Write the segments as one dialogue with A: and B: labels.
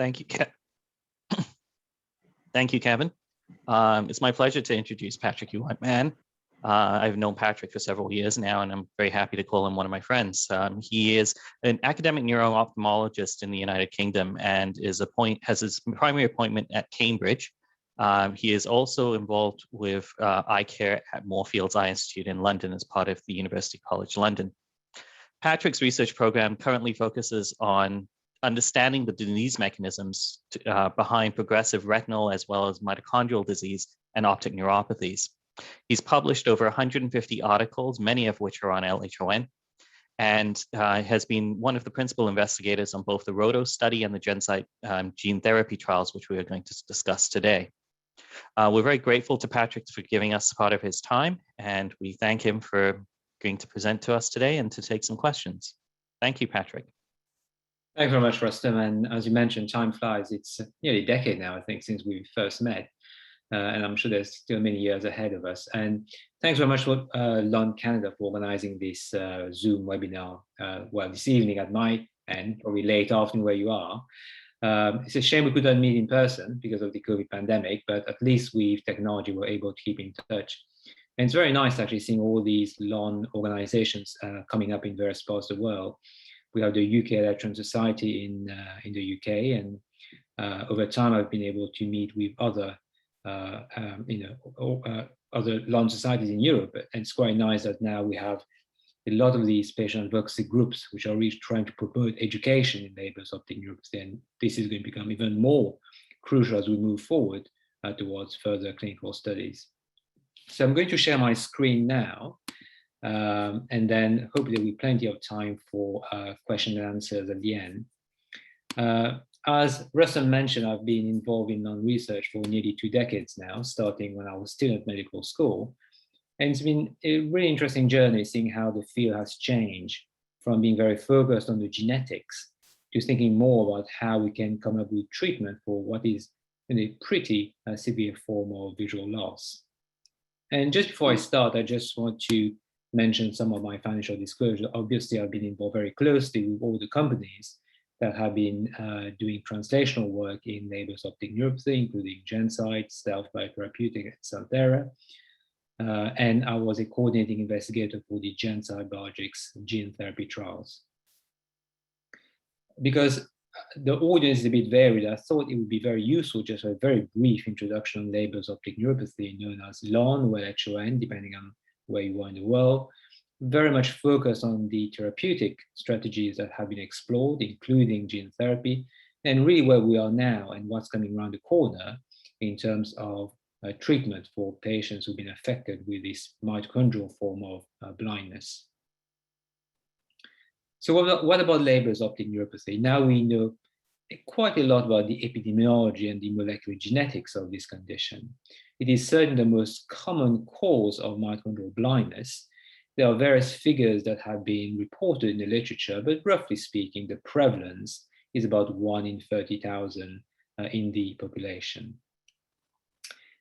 A: Thank you, Thank you, Kevin. It's my pleasure to introduce Patrick Whiteman. I've known Patrick for several years now, and I'm very happy to call him one of my friends. He is an academic neuro-ophthalmologist in the United Kingdom and has his primary appointment at Cambridge. He is also involved with eye care at Moorfields Eye Institute in London as part of the University College London. Patrick's research program currently focuses on understanding the disease mechanisms behind progressive retinal as well as mitochondrial disease and optic neuropathies. He's published over 150 articles, many of which are on LHON, and has been one of the principal investigators on both the ROTO study and the GenSight gene therapy trials, which we are going to discuss today. We're very grateful to Patrick for giving us part of his time, and we thank him for going to present to us today and to take some questions. Thank you, Patrick.
B: Thanks very much, Rustum. And as you mentioned, time flies. It's nearly a decade now, I think, since we first met. And I'm sure there's still many years ahead of us. And thanks very much for LHON Canada for organizing this Zoom webinar, this evening at my end, probably late afternoon where you are. It's a shame we couldn't meet in person because of the COVID pandemic, but at least with technology, we're able to keep in touch. And it's very nice actually seeing all these LHON organizations coming up in various parts of the world. We have the UK LHON Society in the UK, and over time I've been able to meet with other other LHON societies in Europe. And it's quite nice that now we have a lot of these patient advocacy groups which are really trying to promote education in Leber's optic neuropathy. And this is going to become even more crucial as we move forward towards further clinical studies. So I'm going to share my screen now. And then hopefully there'll be plenty of time for question and answers at the end. As Rustum mentioned, I've been involved in research for nearly 2 decades now, starting when I was still at medical school. And it's been a really interesting journey seeing how the field has changed from being very focused on the genetics to thinking more about how we can come up with treatment for what is a pretty severe form of visual loss. And just before I start, I just want to mention some of my financial disclosure. Obviously, I've been involved very closely with all the companies that have been doing translational work in Leber's optic neuropathy, including GenSight, Stealth Biotherapeutic, and Santhera. And I was a coordinating investigator for the GenSight Biologics gene therapy trials. Because the audience is a bit varied, I thought it would be very useful just a very brief introduction on Leber's optic neuropathy, known as LHON or LHON, depending on where you are in the world, very much focused on the therapeutic strategies that have been explored, including gene therapy, and really where we are now and what's coming around the corner in terms of treatment for patients who've been affected with this mitochondrial form of blindness. So what about Leber's optic neuropathy? Now we know quite a lot about the epidemiology and the molecular genetics of this condition. It is certainly the most common cause of mitochondrial blindness. There are various figures that have been reported in the literature, but roughly speaking, the prevalence is about 1 in 30,000 in the population.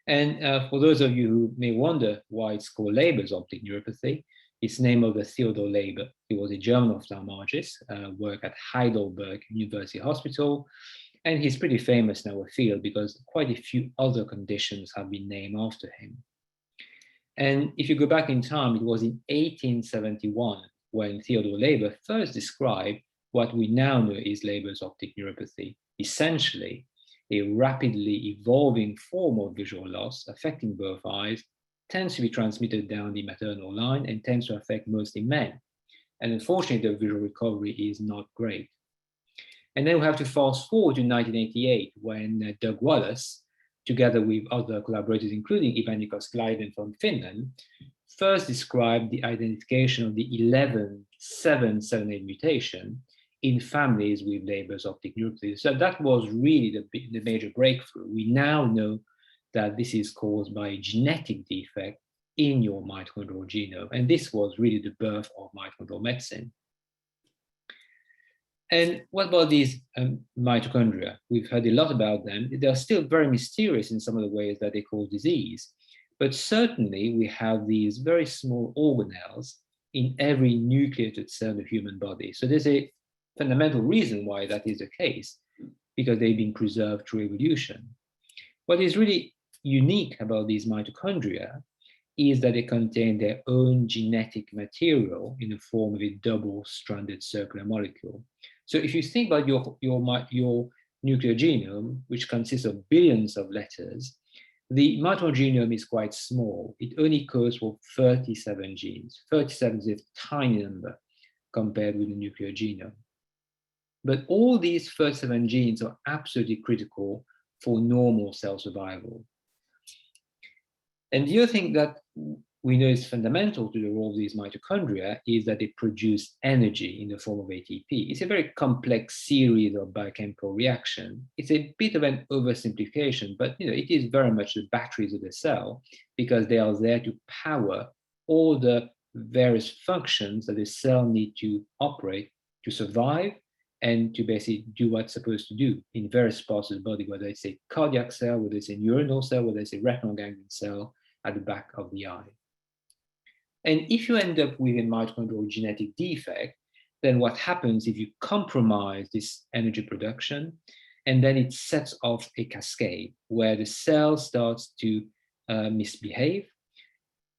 B: And for those of you who may wonder why it's called Leber's optic neuropathy, it's named after Theodor Leber. He was a German ophthalmologist, worked at Heidelberg University Hospital, and he's pretty famous in our field because quite a few other conditions have been named after him. And if you go back in time, it was in 1871 when Theodor Leber first described what we now know is Leber's optic neuropathy, essentially a rapidly evolving form of visual loss affecting both eyes, tends to be transmitted down the maternal line and tends to affect mostly men. And unfortunately, the visual recovery is not great. And then we have to fast forward to 1988 when Doug Wallace, together with other collaborators, including Ivan Nikos from Finland, first described the identification of the 11.778 mutation in families with Leber's optic neuropathy. So that was really the major breakthrough. We now know that this is caused by a genetic defect in your mitochondrial genome. And this was really the birth of mitochondrial medicine. And what about these mitochondria? We've heard a lot about them. They're still very mysterious in some of the ways that they cause disease. But certainly we have these very small organelles in every nucleated cell of the human body. So there's a fundamental reason why that is the case. because they've been preserved through evolution. What is really unique about these mitochondria is that they contain their own genetic material in the form of a double-stranded circular molecule. So if you think about your nuclear genome, which consists of billions of letters, the mitochondrial genome is quite small. It only codes for 37 genes. 37 is a tiny number compared with the nuclear genome. But all these 37 genes are absolutely critical for normal cell survival. And the other thing that we know is fundamental to the role of these mitochondria is that they produce energy in the form of ATP. It's a very complex series of biochemical reactions. It's a bit of an oversimplification, but it is very much the batteries of the cell, because they are there to power all the various functions that the cell needs to operate to survive and to basically do what it's supposed to do in various parts of the body, whether it's a cardiac cell, whether it's a neuronal cell, whether it's a retinal ganglion cell at the back of the eye. And if you end up with a mitochondrial genetic defect, then what happens if you compromise this energy production, and then it sets off a cascade where the cell starts to misbehave.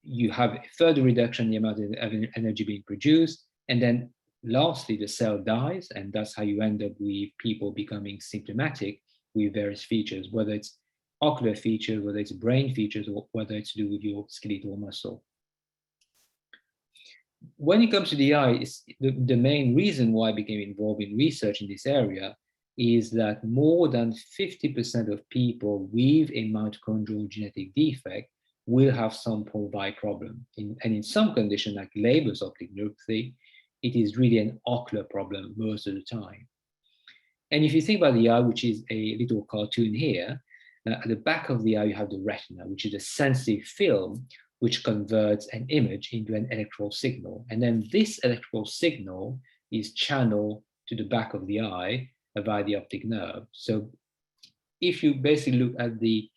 B: You have a further reduction in the amount of energy being produced, and then lastly, the cell dies, and that's how you end up with people becoming symptomatic with various features, whether it's ocular features, whether it's brain features, or whether it's to do with your skeletal muscle. When it comes to the eye, the main reason why I became involved in research in this area is that more than 50% of people with a mitochondrial genetic defect will have some form of eye problem. And in some conditions, like Leber's optic neuropathy, it is really an ocular problem most of the time. And if you think about the eye, which is a little cartoon here, at the back of the eye, you have the retina, which is a sensitive film which converts an image into an electrical signal. And then this electrical signal is channeled to the back of the eye via the optic nerve. So if you basically look at the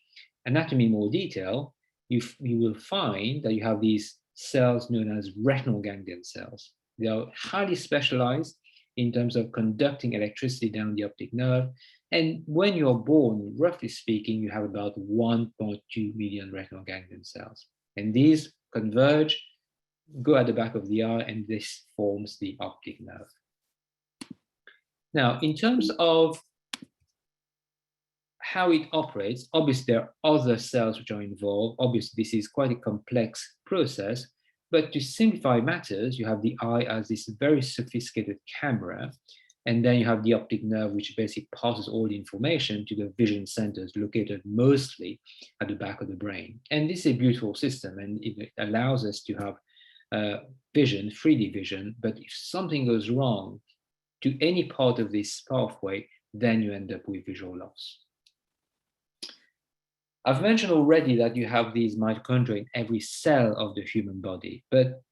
B: anatomy in more detail, you will find that you have these cells known as retinal ganglion cells. They are highly specialized in terms of conducting electricity down the optic nerve. And when you're born, roughly speaking, you have about 1.2 million retinal ganglion cells. And these converge, go at the back of the eye, and this forms the optic nerve. Now, in terms of how it operates, obviously there are other cells which are involved. Obviously, this is quite a complex process, but to simplify matters, you have the eye as this very sophisticated camera, and then you have the optic nerve, which basically passes all the information to the vision centers located mostly at the back of the brain. And this is a beautiful system, and it allows us to have vision, 3D vision, but if something goes wrong to any part of this pathway, then you end up with visual loss. I've mentioned already that you have these mitochondria in every cell of the human body, but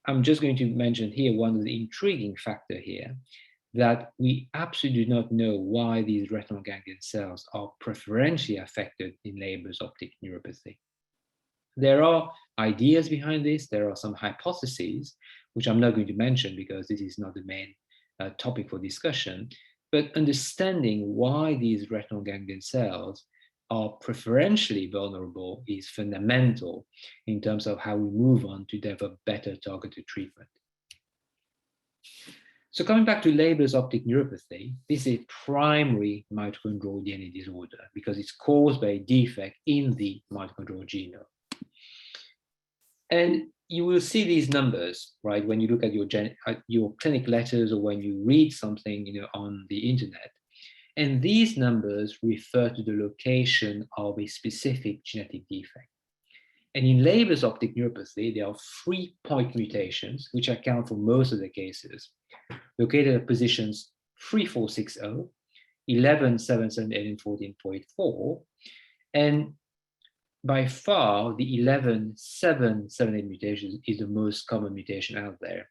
B: I'm just going to mention here one of the intriguing factor here, that we absolutely do not know why these retinal ganglion cells are preferentially affected in Leber's optic neuropathy. There are ideas behind this. There are some hypotheses, which I'm not going to mention because this is not the main topic for discussion, but understanding why these retinal ganglion cells are preferentially vulnerable is fundamental in terms of how we move on to develop better targeted treatment. So coming back to Leber's optic neuropathy, this is a primary mitochondrial DNA disorder because it's caused by a defect in the mitochondrial genome. And you will see these numbers, right, when you look at your clinic letters or when you read something, on the internet. And these numbers refer to the location of a specific genetic defect. And in Leber's optic neuropathy, there are 3 point mutations, which account for most of the cases, located at positions 3460, 11, 7, 7, 8, and 14.4. And by far, the 11, 7, 7, 8 mutation is the most common mutation out there.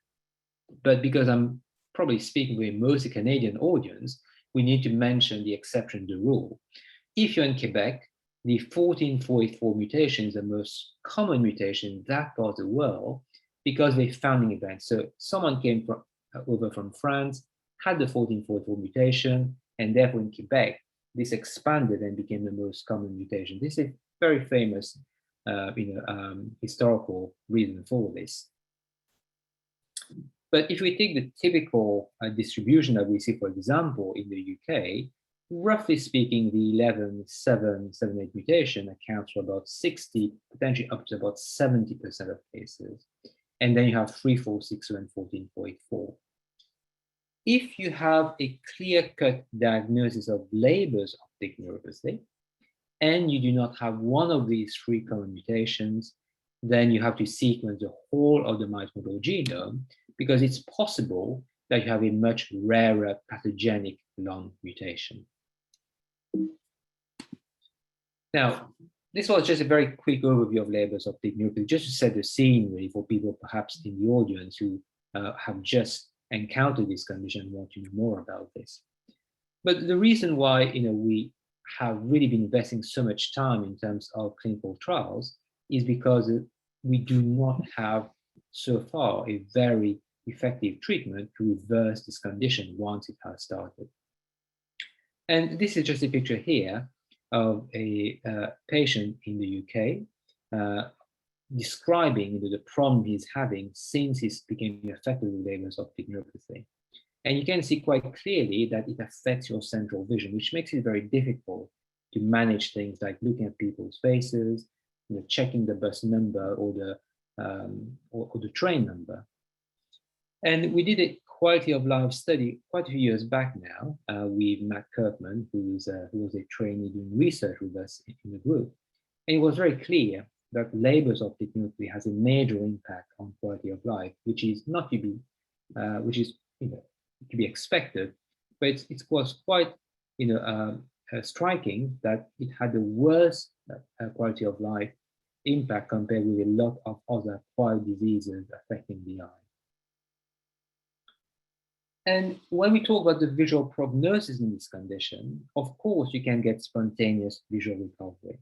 B: But because I'm probably speaking with most Canadian audience, we need to mention the exception to the rule. If you're in Quebec, the 14.484 mutation is the most common mutation in that part of the world because they're founding events. So someone came over from France, had the 14.484 mutation, And therefore in Quebec, this expanded and became the most common mutation. This is a very famous historical reason for this. But if we take the typical distribution that we see, for example, in the UK, roughly speaking, the 11.778 mutation accounts for about 60, potentially up to about 70% of cases. And then you have 3.4.6 and 14.4.84. If you have a clear-cut diagnosis of Leber's optic neuropathy, and you do not have one of these three common mutations, then you have to sequence the whole of the mitochondrial genome, because it's possible that you have a much rarer pathogenic LHON mutation. Now, this was just a very quick overview of Leber's optic neuropathy, just to set the scene really for people perhaps in the audience who have just encountered this condition and want to know more about this. But the reason why we have really been investing so much time in terms of clinical trials is because we do not have so far a very effective treatment to reverse this condition once it has started. And this is just a picture here of a patient in the UK describing the problem he's having since he became affected with Leber's optic neuropathy. And you can see quite clearly that it affects your central vision, which makes it very difficult to manage things like looking at people's faces, checking the bus number or the train number. And we did a quality of life study quite a few years back now with Matt Kirkman, who was a trainee doing research with us in the group. And it was very clear that Leber's optic neuropathy has a major impact on quality of life, which is not to be, to be expected, but it was quite, striking that it had the worst quality of life impact compared with a lot of other acquired diseases affecting the eye. And when we talk about the visual prognosis in this condition, of course, you can get spontaneous visual recovery.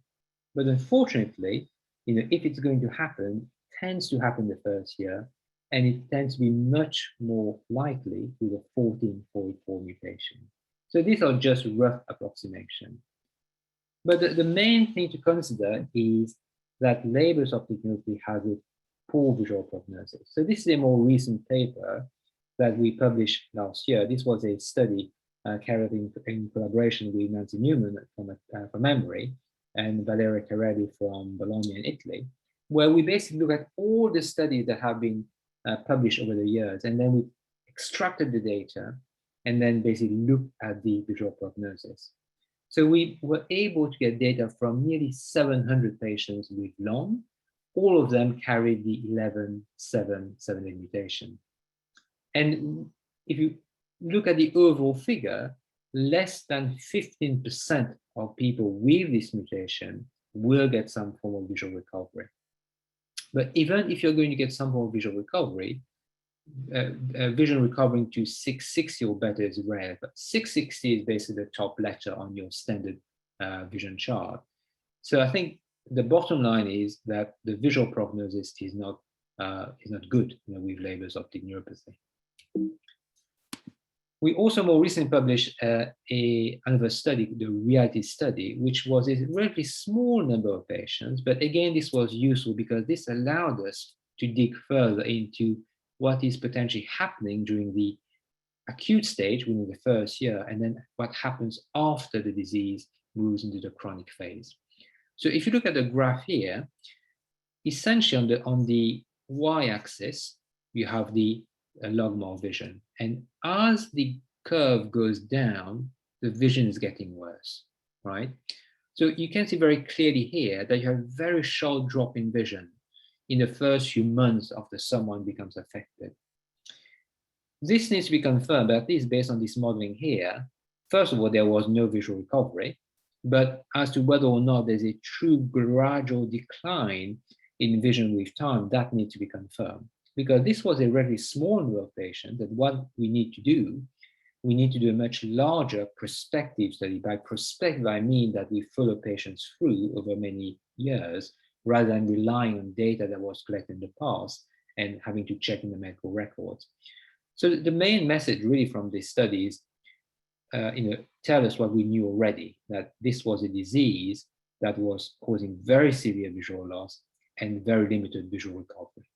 B: But unfortunately, if it's going to happen, it tends to happen the first year, and it tends to be much more likely with a 14.4 mutation. So these are just rough approximations. But the main thing to consider is that Leber's optic neuropathy has a poor visual prognosis. So this is a more recent paper that we published last year. This was a study carried out in collaboration with Nancy Newman from Emory and Valeria Carelli from Bologna in Italy, where we basically look at all the studies that have been published over the years, and then we extracted the data and then basically looked at the visual prognosis. So we were able to get data from nearly 700 patients with LHON. All of them carried the 11.778 mutation. And if you look at the overall figure, less than 15% of people with this mutation will get some form of visual recovery. But even if you're going to get some form of visual recovery, vision recovering to 660 or better is rare, but 660 is basically the top letter on your standard vision chart. So I think the bottom line is that the visual prognosis is not good with Leber's optic neuropathy. We also more recently published another study, the reality study, which was a relatively small number of patients, but again, this was useful because this allowed us to dig further into what is potentially happening during the acute stage within the first year, and then what happens after the disease moves into the chronic phase. So if you look at the graph here, essentially on the y-axis, you have the logMAR vision. And as the curve goes down, the vision is getting worse, right? So you can see very clearly here that you have a very sharp drop in vision in the first few months after someone becomes affected. This needs to be confirmed, but at least based on this modeling here, first of all, there was no visual recovery, but as to whether or not there's a true gradual decline in vision with time, that needs to be confirmed. Because this was a relatively small number of patients, and what we need to do a much larger prospective study. By prospective, I mean that we follow patients through over many years, rather than relying on data that was collected in the past and having to check in the medical records. So the main message really from this study is tell us what we knew already, that this was a disease that was causing very severe visual loss and very limited visual recovery.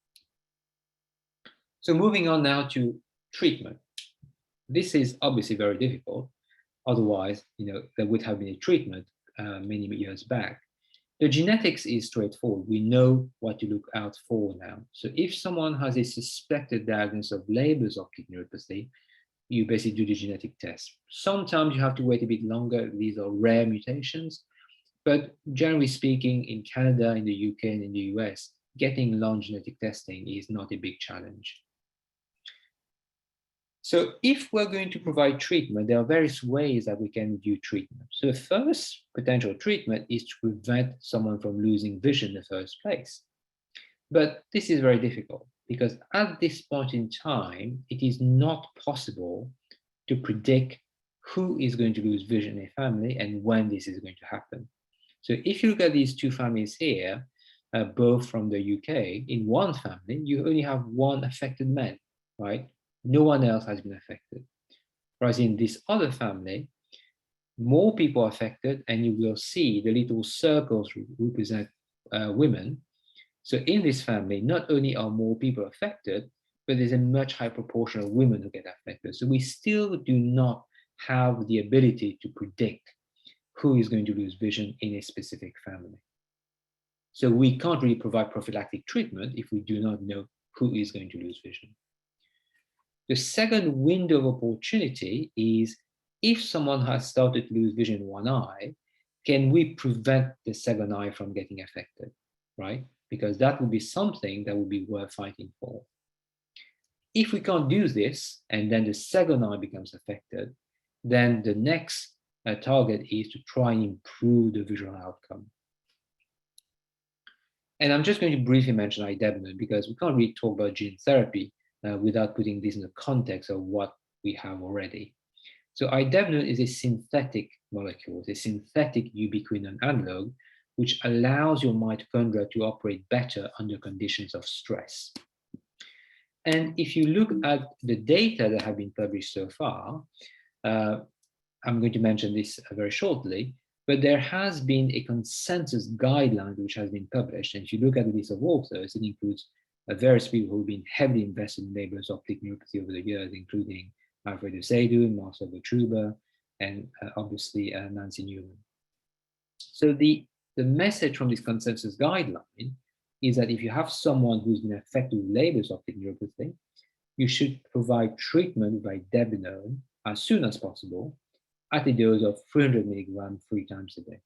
B: So moving on now to treatment. This is obviously very difficult. Otherwise, there would have been a treatment many years back. The genetics is straightforward. We know what to look out for now. So if someone has a suspected diagnosis of Leber's optic neuropathy, you basically do the genetic test. Sometimes you have to wait a bit longer. These are rare mutations. But generally speaking, in Canada, in the UK, and in the US, getting LHON genetic testing is not a big challenge. So if we're going to provide treatment, there are various ways that we can do treatment. So the first potential treatment is to prevent someone from losing vision in the first place. But this is very difficult because at this point in time, it is not possible to predict who is going to lose vision in a family and when this is going to happen. So if you look at these two families here, both from the UK, in one family, you only have one affected man, right? No one else has been affected. Whereas in this other family, more people are affected, and you will see the little circles represent women. So in this family, not only are more people affected, but there's a much higher proportion of women who get affected. So we still do not have the ability to predict who is going to lose vision in a specific family. So we can't really provide prophylactic treatment if we do not know who is going to lose vision. The second window of opportunity is if someone has started to lose vision in one eye, can we prevent the second eye from getting affected, right? Because that would be something that would be worth fighting for. If we can't do this, and then the second eye becomes affected, then the next target is to try and improve the visual outcome. And I'm just going to briefly mention idebenone because we can't really talk about gene therapy without putting this in the context of what we have already. So idebenone is a synthetic molecule, it's a synthetic ubiquinone analog, which allows your mitochondria to operate better under conditions of stress. And if you look at the data that have been published so far, I'm going to mention this very shortly, but there has been a consensus guideline which has been published. And if you look at the list of authors, it includes various people who've been heavily invested in Leber's optic neuropathy over the years, including Alfredo Seydun, Marcel Truba, and obviously Nancy Newman. So the message from this consensus guideline is that if you have someone who's been affected with Leber's optic neuropathy, you should provide treatment by idebenone as soon as possible at a dose of 300 milligrams 3 times a day,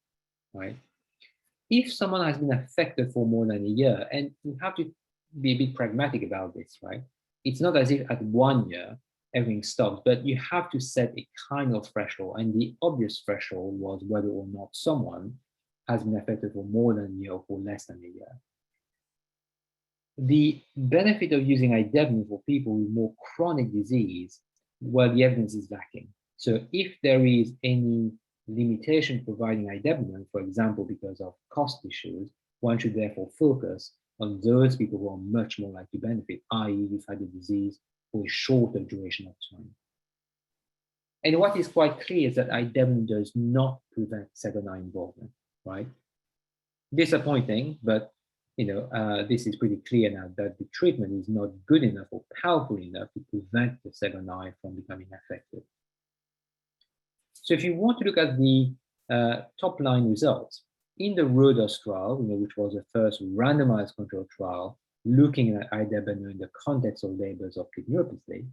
B: right? If someone has been affected for more than a year, and you have to be a bit pragmatic about this, right? It's not as if at 1 year, everything stops, but you have to set a kind of threshold. And the obvious threshold was whether or not someone has been affected for more than a year or for less than a year. The benefit of using idebenone for people with more chronic disease, well, the evidence is lacking. So if there is any limitation providing idebenone, for example, because of cost issues, one should therefore focus on those people who are much more likely to benefit, i.e. you've had the disease for a shorter duration of time. And what is quite clear is that idebenone does not prevent second eye involvement, right? Disappointing, but this is pretty clear now that the treatment is not good enough or powerful enough to prevent the second eye from becoming affected. So if you want to look at the top line results, in the RHODOS trial, which was the first randomized controlled trial looking at idebenone in the context of Leber's optic neuropathy,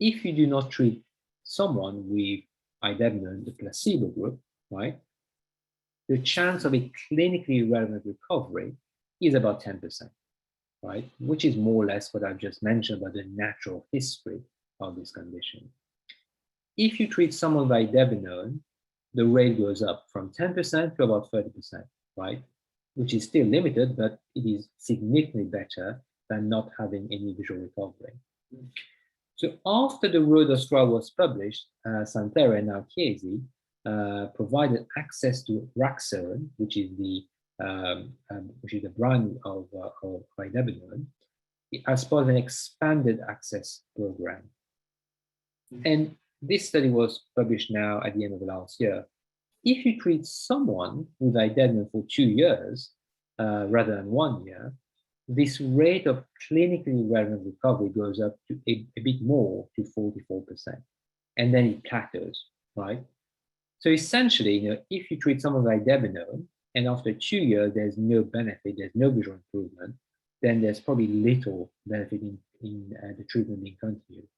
B: if you do not treat someone with idebenone, the placebo group, right, the chance of a clinically relevant recovery is about 10%, right, which is more or less what I've just mentioned about the natural history of this condition. If you treat someone with idebenone, the rate goes up from 10% to about 30%, right? Which is still limited, but it is significantly better than not having any visual recovery. So after the RHODOS trial was published, Santerre and now Chiesi provided access to Raxone, which is the brand of idebenone, as part of an expanded access program. And this study was published now at the end of the last year. If you treat someone with idebenone for 2 years rather than 1 year, this rate of clinically relevant recovery goes up to a bit more, to 44%, and then it plateaus, right? So essentially, if you treat someone with idebenone and after 2 years there's no benefit, there's no visual improvement, then there's probably little benefit in the treatment being continued.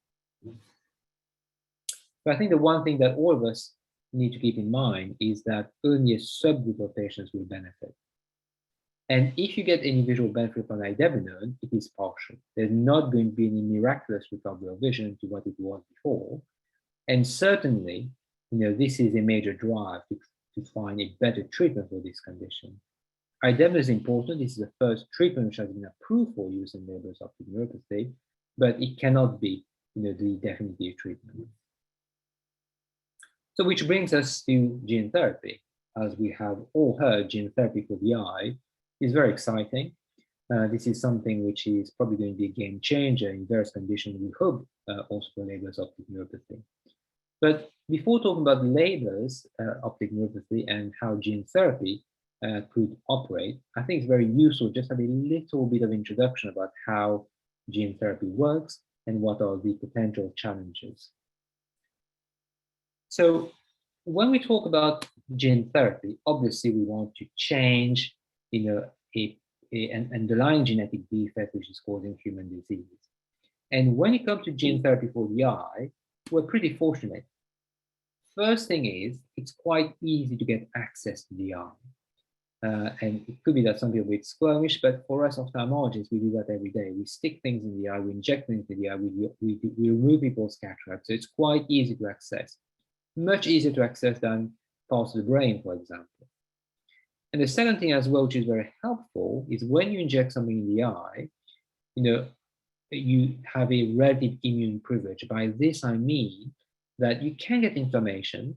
B: But I think the one thing that all of us need to keep in mind is that only a subgroup of patients will benefit. And if you get any visual benefit from idebenone, it is partial. There's not going to be any miraculous recovery of vision to what it was before. And certainly, this is a major drive to find a better treatment for this condition. Idebenone is important. This is the first treatment which has been approved for use in Leber optic neuropathy, but it cannot be, the definitive treatment. So which brings us to gene therapy. As we have all heard, gene therapy for the eye is very exciting. This is something which is probably going to be a game changer in various conditions, we hope, also for Leber optic neuropathy. But before talking about Leber's optic neuropathy and how gene therapy could operate, I think it's very useful just to have a little bit of introduction about how gene therapy works and what are the potential challenges. So when we talk about gene therapy, obviously we want to change, an underlying genetic defect which is causing human disease. And when it comes to gene therapy for the eye, we're pretty fortunate. First thing is, it's quite easy to get access to the eye. And it could be that some people are a bit squirmish, but for us ophthalmologists, we do that every day. We stick things in the eye, we inject things in the eye, we remove people's cataracts. So it's quite easy to access. Much easier to access than parts of the brain, for example. And the second thing as well, which is very helpful, is when you inject something in the eye, you have a relative immune privilege. By this, I mean that you can get inflammation,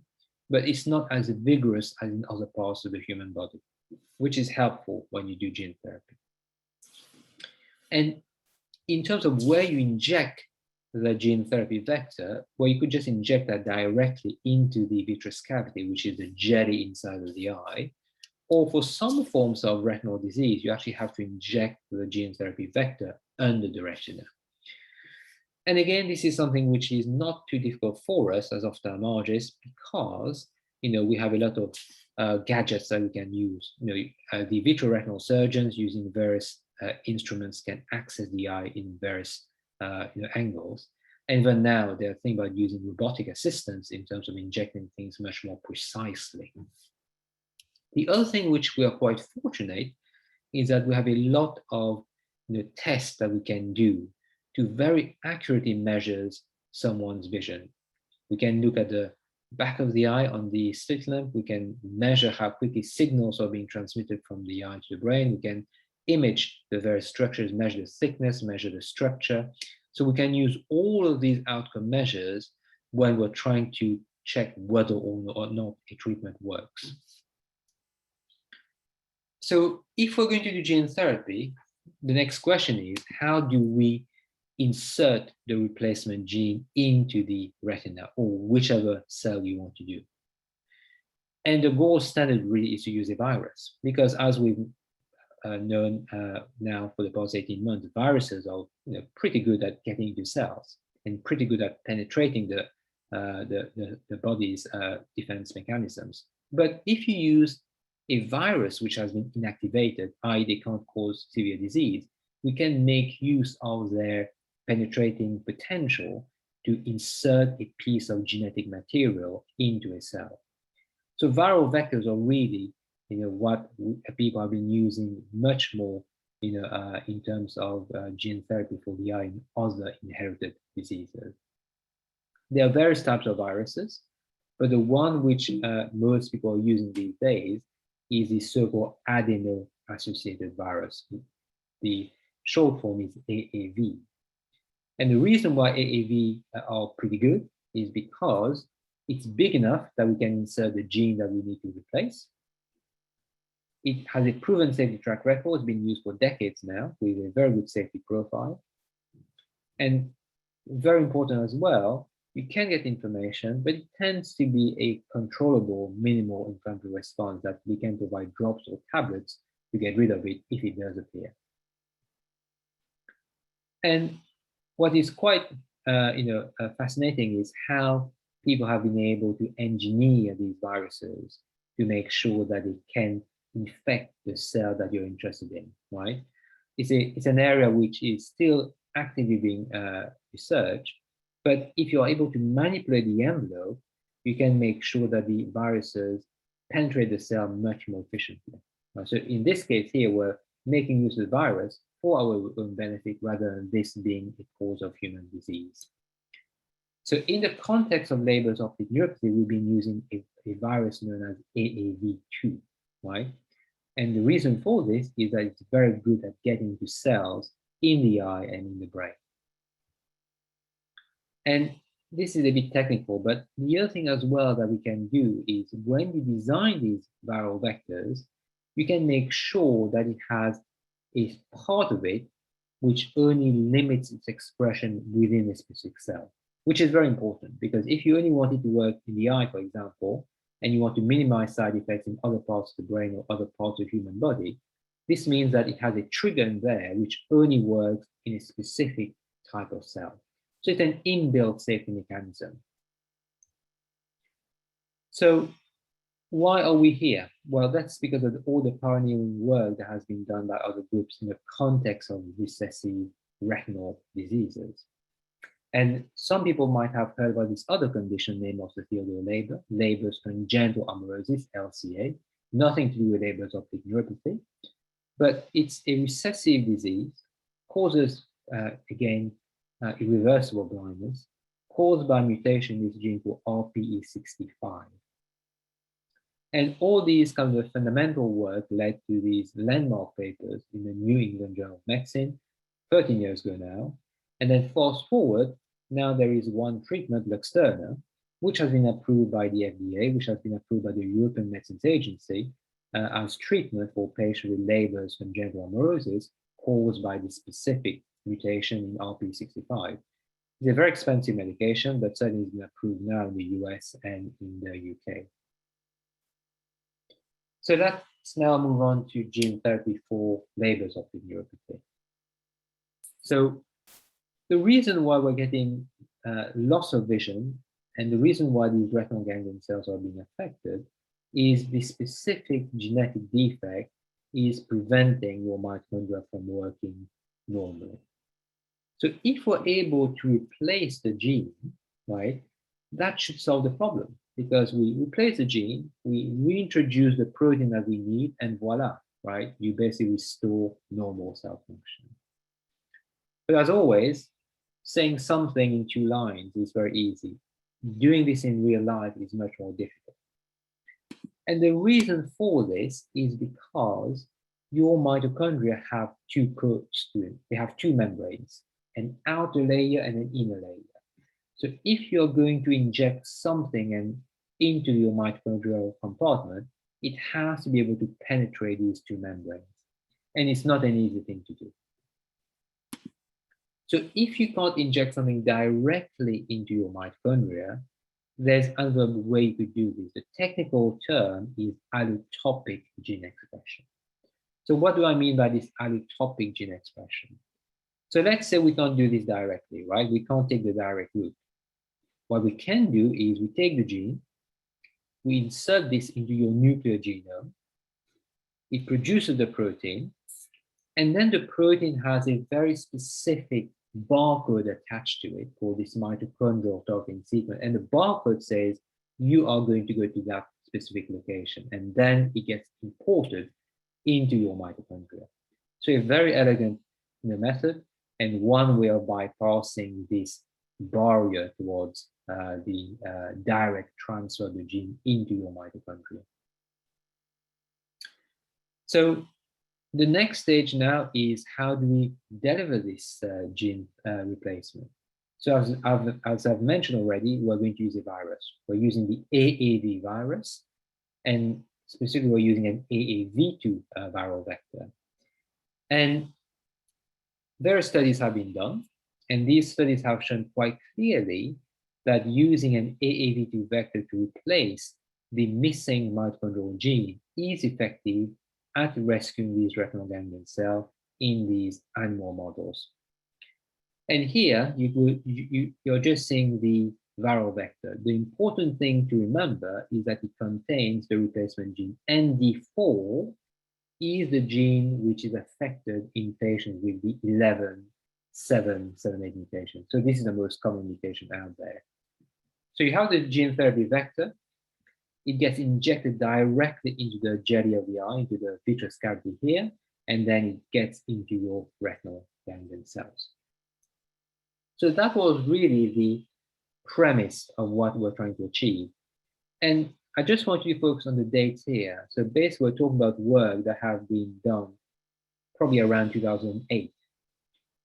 B: but it's not as vigorous as in other parts of the human body, which is helpful when you do gene therapy. And in terms of where you inject the gene therapy vector, well, you could just inject that directly into the vitreous cavity, which is the jelly inside of the eye. Or for some forms of retinal disease, you actually have to inject the gene therapy vector under the retina. And again, this is something which is not too difficult for us as ophthalmologists because, we have a lot of gadgets that we can use. The vitreoretinal surgeons using various instruments can access the eye in various angles. And even now, they're thinking about using robotic assistance in terms of injecting things much more precisely. The other thing which we are quite fortunate is that we have a lot of tests that we can do to very accurately measure someone's vision. We can look at the back of the eye on the slit lamp. We can measure how quickly signals are being transmitted from the eye to the brain. We can image the various structures, measure the thickness, measure the structure. So we can use all of these outcome measures when we're trying to check whether or not a treatment works. So if we're going to do gene therapy, the next question is, how do we insert the replacement gene into the retina or whichever cell you want to do? And the gold standard really is to use a virus, because as we've known now for the past 18 months, viruses are pretty good at getting into cells and pretty good at penetrating the body's defense mechanisms. But if you use a virus which has been inactivated, i.e. they can't cause severe disease, we can make use of their penetrating potential to insert a piece of genetic material into a cell. So viral vectors are really, what people have been using much more, in terms of gene therapy for the eye and other inherited diseases. There are various types of viruses, but the one which most people are using these days is the so-called adeno-associated virus. The short form is AAV. And the reason why AAV are pretty good is because it's big enough that we can insert the gene that we need to replace. It has a proven safety track record. It's been used for decades now with a very good safety profile. And very important as well, you can get inflammation, but it tends to be a controllable, minimal inflammatory response that we can provide drops or tablets to get rid of it if it does appear. And what is quite fascinating is how people have been able to engineer these viruses to make sure that it can infect the cell that you're interested in, right? It's an area which is still actively being researched, but if you're able to manipulate the envelope, you can make sure that the viruses penetrate the cell much more efficiently. So in this case here, we're making use of the virus for our own benefit rather than this being a cause of human disease. So in the context of Leber's optic neuropathy, we've been using a virus known as AAV2, right? And the reason for this is that it's very good at getting to cells in the eye and in the brain. And this is a bit technical, but the other thing as well that we can do is when you design these viral vectors, you can make sure that it has a part of it which only limits its expression within a specific cell, which is very important because if you only want it to work in the eye, for example, and you want to minimize side effects in other parts of the brain or other parts of the human body, this means that it has a trigger in there which only works in a specific type of cell. So it's an inbuilt safety mechanism. So why are we here? Well, that's because of all the pioneering work that has been done by other groups in the context of recessive retinal diseases. And some people might have heard about this other condition named after Theodore Leber, Leber's congenital amaurosis, LCA, nothing to do with Leber's optic neuropathy, but it's a recessive disease, causes, again, irreversible blindness, caused by mutation in this gene called RPE65. And all these kind of fundamental work led to these landmark papers in the New England Journal of Medicine 13 years ago now. And then fast forward, now there is one treatment, Luxturna, which has been approved by the FDA, which has been approved by the European Medicines Agency as treatment for patients with Leber's congenital amaurosis caused by the specific mutation in RPE65. It's a very expensive medication, but certainly has been approved now in the US and in the UK. So let's now move on to gene therapy for Leber's optic neuropathy. So the reason why we're getting loss of vision and the reason why these retinal ganglion cells are being affected is the specific genetic defect is preventing your mitochondria from working normally. So if we're able to replace the gene, right, that should solve the problem because we replace the gene, we reintroduce the protein that we need, and voila, right, you basically restore normal cell function. But as always, saying something in 2 lines is very easy. Doing this in real life is much more difficult. And the reason for this is because your mitochondria have 2 coats to it. They have 2 membranes, an outer layer and an inner layer. So if you're going to inject something into your mitochondrial compartment, it has to be able to penetrate these 2 membranes. And it's not an easy thing to do. So if you can't inject something directly into your mitochondria, there's another way you could do this. The technical term is allotopic gene expression. So what do I mean by this allotopic gene expression? So let's say we can't do this directly, right? We can't take the direct route. What we can do is we take the gene, we insert this into your nuclear genome, it produces the protein, and then the protein has a very specific barcode attached to it called this mitochondrial targeting sequence. And the barcode says you are going to go to that specific location, and then it gets imported into your mitochondria. So a very elegant method and one way of bypassing this barrier towards the direct transfer of the gene into your mitochondria. So the next stage now is how do we deliver this gene replacement? So as I've mentioned already, we're going to use a virus. We're using the AAV virus, and specifically we're using an AAV2 viral vector. And various studies have been done, and these studies have shown quite clearly that using an AAV2 vector to replace the missing mitochondrial gene is effective at rescuing these retinal ganglion cells in these animal models. And here you're just seeing the viral vector. The important thing to remember is that it contains the replacement gene. ND4 is the gene which is affected in patients with the 11.778 mutation. So this is the most common mutation out there. So you have the gene therapy vector. It gets injected directly into the jelly of the eye, into the vitreous cavity here, and then it gets into your retinal ganglion cells. So that was really the premise of what we're trying to achieve. And I just want you to focus on the dates here. So basically, we're talking about work that have been done probably around 2008.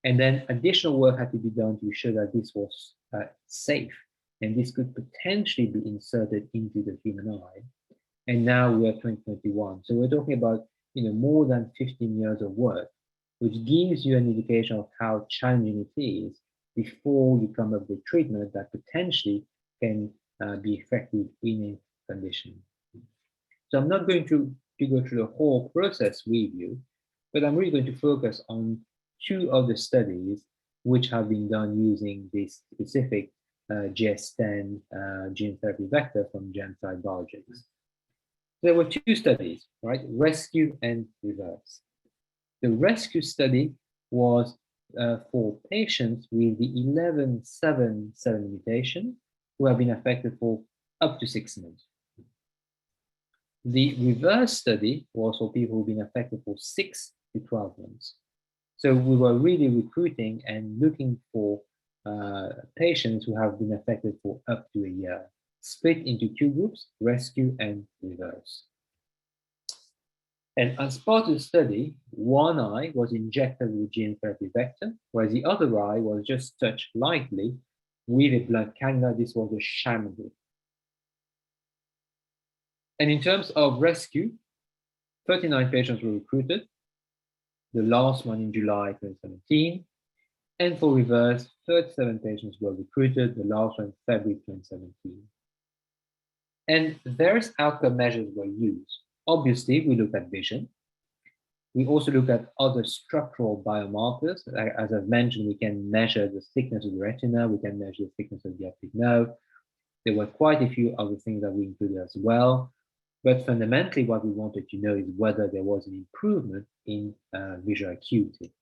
B: And then additional work had to be done to show that this was safe and this could potentially be inserted into the human eye. And now we're 2021. So we're talking about more than 15 years of work, which gives you an indication of how challenging it is before you come up with treatment that potentially can be effective in a condition. So I'm not going to go through the whole process with you, but I'm really going to focus on two of the studies which have been done using this specific GS10 gene therapy vector from GenSci Biologics. There were two studies, right? Rescue and reverse. The rescue study was for patients with the 11.7.7 mutation who have been affected for up to 6 months. The reverse study was for people who've been affected for 6 to 12 months. So we were really recruiting and looking for patients who have been affected for up to a year, split into two groups, rescue and reverse. And as part of the study, one eye was injected with gene therapy vector, whereas the other eye was just touched lightly with a blood cannula. This was a sham group. And in terms of rescue, 39 patients were recruited, the last one in July 2017. And for reverse, 37 patients were recruited, the last one in February 2017. And various outcome measures were used. Obviously, we look at vision. We also look at other structural biomarkers. As I've mentioned, we can measure the thickness of the retina, we can measure the thickness of the optic nerve. There were quite a few other things that we included as well. But fundamentally, what we wanted to know is whether there was an improvement in visual acuity.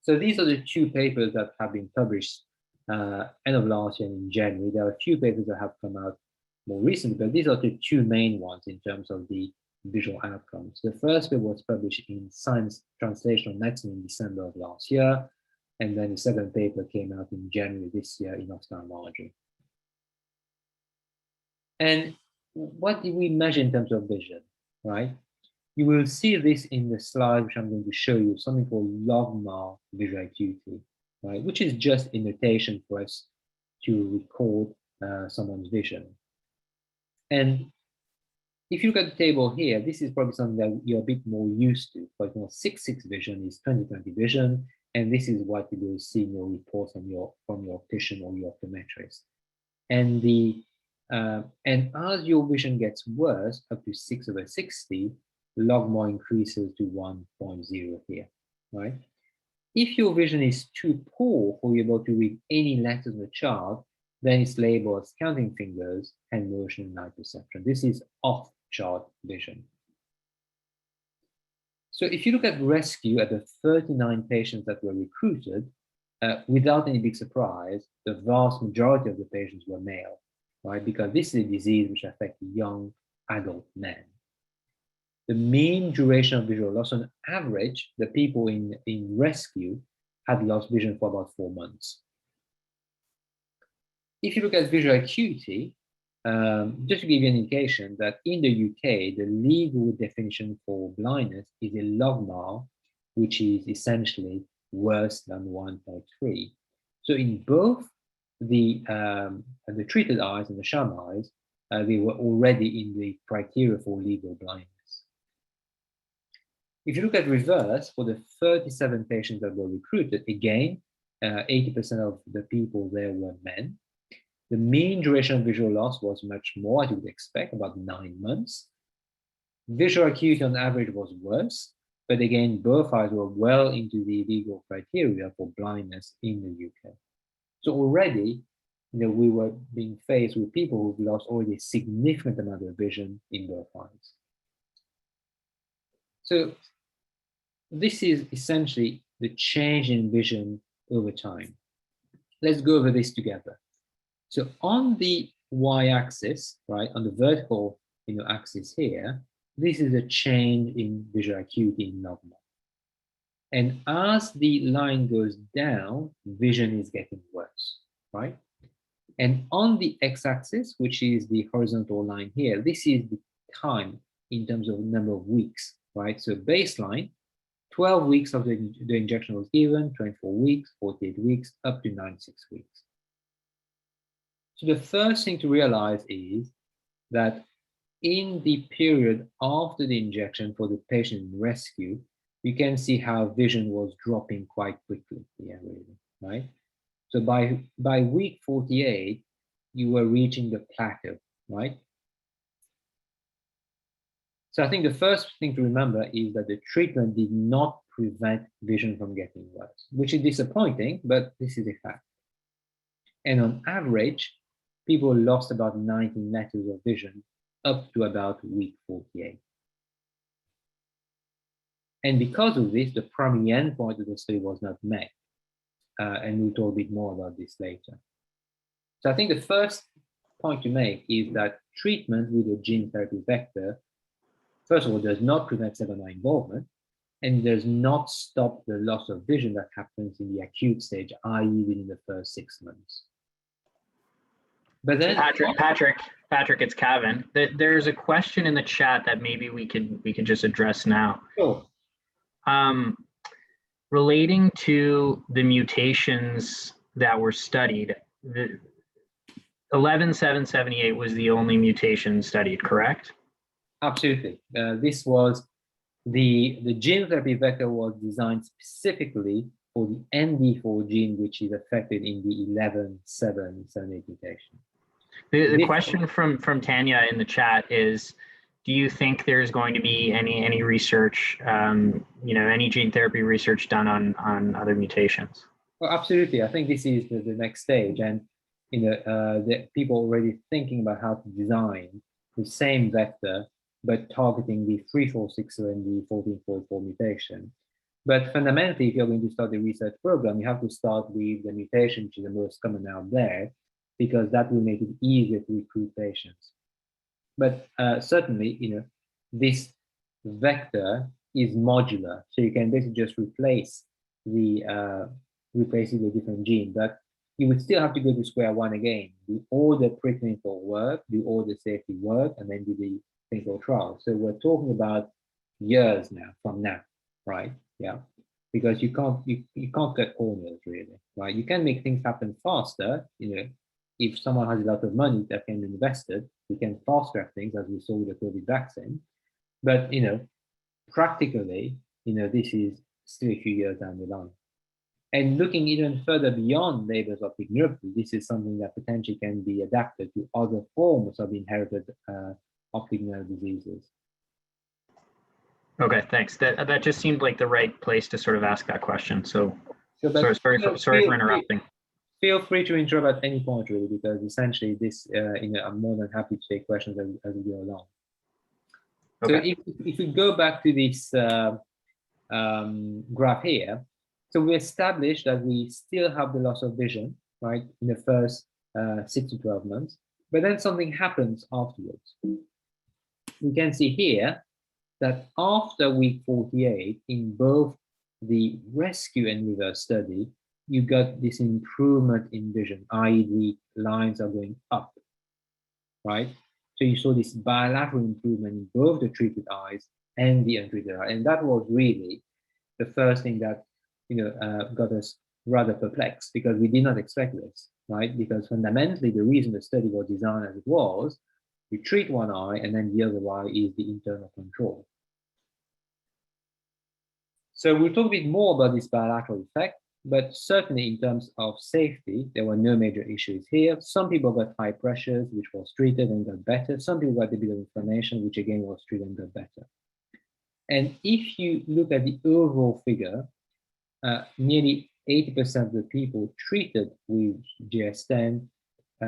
B: So these are the two papers that have been published end of last year in January. There are a few papers that have come out more recently, but these are the two main ones in terms of the visual outcomes. The first paper was published in Science Translational Medicine in December of last year, and then the second paper came out in January this year in ophthalmology. And what did we measure in terms of vision, right? You will see this in the slide, which I'm going to show you, something called logMAR visual acuity, right? Which is just a notation for us to record someone's vision. And if you look at the table here, this is probably something that you're a bit more used to. For example, 6/6 vision is 20/20 vision, and this is what you will see in your reports from your optician or your optometrist. And and as your vision gets worse, up to 6/60, logMAR increases to 1.0 here, right? If your vision is too poor for you able to read any letters in the chart, then it's labeled as counting fingers, hand motion, and light perception. This is off-chart vision. So if you look at rescue at the 39 patients that were recruited, without any big surprise, the vast majority of the patients were male, right? Because this is a disease which affects young adult men. The mean duration of visual loss, on average, the people in rescue had lost vision for about 4 months. If you look at visual acuity, just to give you an indication that in the UK, the legal definition for blindness is a logMAR, which is essentially worse than 1.3. So in both the treated eyes and the sham eyes, they were already in the criteria for legal blindness. If you look at reverse, for the 37 patients that were recruited, again, 80% of the people there were men. The mean duration of visual loss was much more, as you would expect, about 9 months. Visual acuity on average was worse, but again, both eyes were well into the legal criteria for blindness in the UK. So already, we were being faced with people who've lost already a significant amount of vision in both eyes. So this is essentially the change in vision over time. Let's go over this together. So on the y-axis, right, on the vertical axis here, this is a change in visual acuity in normal. And as the line goes down, vision is getting worse, right? And on the x-axis, which is the horizontal line here, this is the time in terms of number of weeks, right? So baseline, 12 weeks of the injection was given, 24 weeks, 48 weeks, up to 96 weeks. So the first thing to realize is that in the period after the injection for the patient in rescue, you can see how vision was dropping quite quickly here, really, right? So by week 48, you were reaching the plateau, right? So I think the first thing to remember is that the treatment did not prevent vision from getting worse, which is disappointing, but this is a fact. And on average, people lost about 19 letters of vision up to about week 48. And because of this, the primary endpoint of the study was not met. And we'll talk a bit more about this later. So I think the first point to make is that treatment with a gene therapy vector, first of all, does not prevent second eye involvement, and does not stop the loss of vision that happens in the acute stage, i.e. within the first 6 months. But then
C: Patrick, it's Kevin. There's a question in the chat that maybe we could just address now.
B: Sure.
C: Relating to the mutations that were studied, the 11778 was the only mutation studied, correct?
B: Absolutely. This was the gene therapy vector was designed specifically for the ND4 gene, which is affected in the 11778 mutation.
C: The question from Tanya in the chat is, do you think there's going to be any research, any gene therapy research done on other mutations?
B: Well, absolutely. I think this is the next stage, and the people already thinking about how to design the same vector, but targeting the 346 and the 1444 mutation. But fundamentally, if you're going to start the research program, you have to start with the mutation which is the most common out there, because that will make it easier to recruit patients. But certainly, this vector is modular, so you can basically just replace it with a different gene. But you would still have to go to square one again, do all the preclinical work, do all the safety work, and then do the clinical trial. So we're talking about years from now, right? Yeah, because you can't cut corners really, right? You can make things happen faster, if someone has a lot of money that can be invested, we can fast track things, as we saw with the COVID vaccine. But practically, this is still a few years down the line. And looking even further beyond Leber's optic neuropathy, this is something that potentially can be adapted to other forms of inherited optic nerve diseases.
C: Okay, thanks. That just seemed like the right place to sort of ask that question. So sorry for interrupting.
B: Feel free to interrupt at any point, really, because essentially this, I'm more than happy to take questions as we go along. Okay. So if we go back to this graph here, so we established that we still have the loss of vision, right, in the first 6 to 12 months, but then something happens afterwards. We can see here that after week 48, in both the rescue and reverse study, you got this improvement in vision, i.e. the lines are going up, right? So you saw this bilateral improvement in both the treated eyes and the untreated eye. And that was really the first thing that, got us rather perplexed, because we did not expect this, right? Because fundamentally, the reason the study was designed as it was, you treat one eye and then the other eye is the internal control. So we'll talk a bit more about this bilateral effect, but certainly in terms of safety, there were no major issues here. Some people got high pressures, which was treated and got better. Some people got a bit of inflammation, which again was treated and got better. And if you look at the overall figure, nearly 80% of the people treated with GS10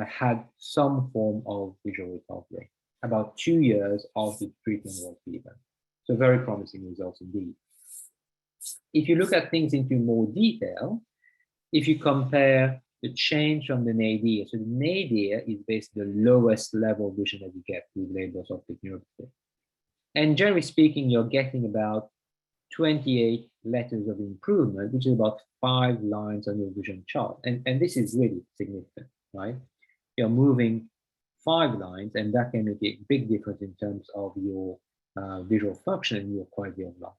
B: had some form of visual recovery. About 2 years after the treatment was given. So very promising results indeed. If you look at things into more detail, if you compare the change from the nadir, so the nadir is basically the lowest level of vision that you get with Leber's optic neuropathy. And generally speaking, you're getting about 28 letters of improvement, which is about 5 lines on your vision chart. And this is really significant, right? You're moving 5 lines, and that can make a big difference in terms of your visual function and your quality of life.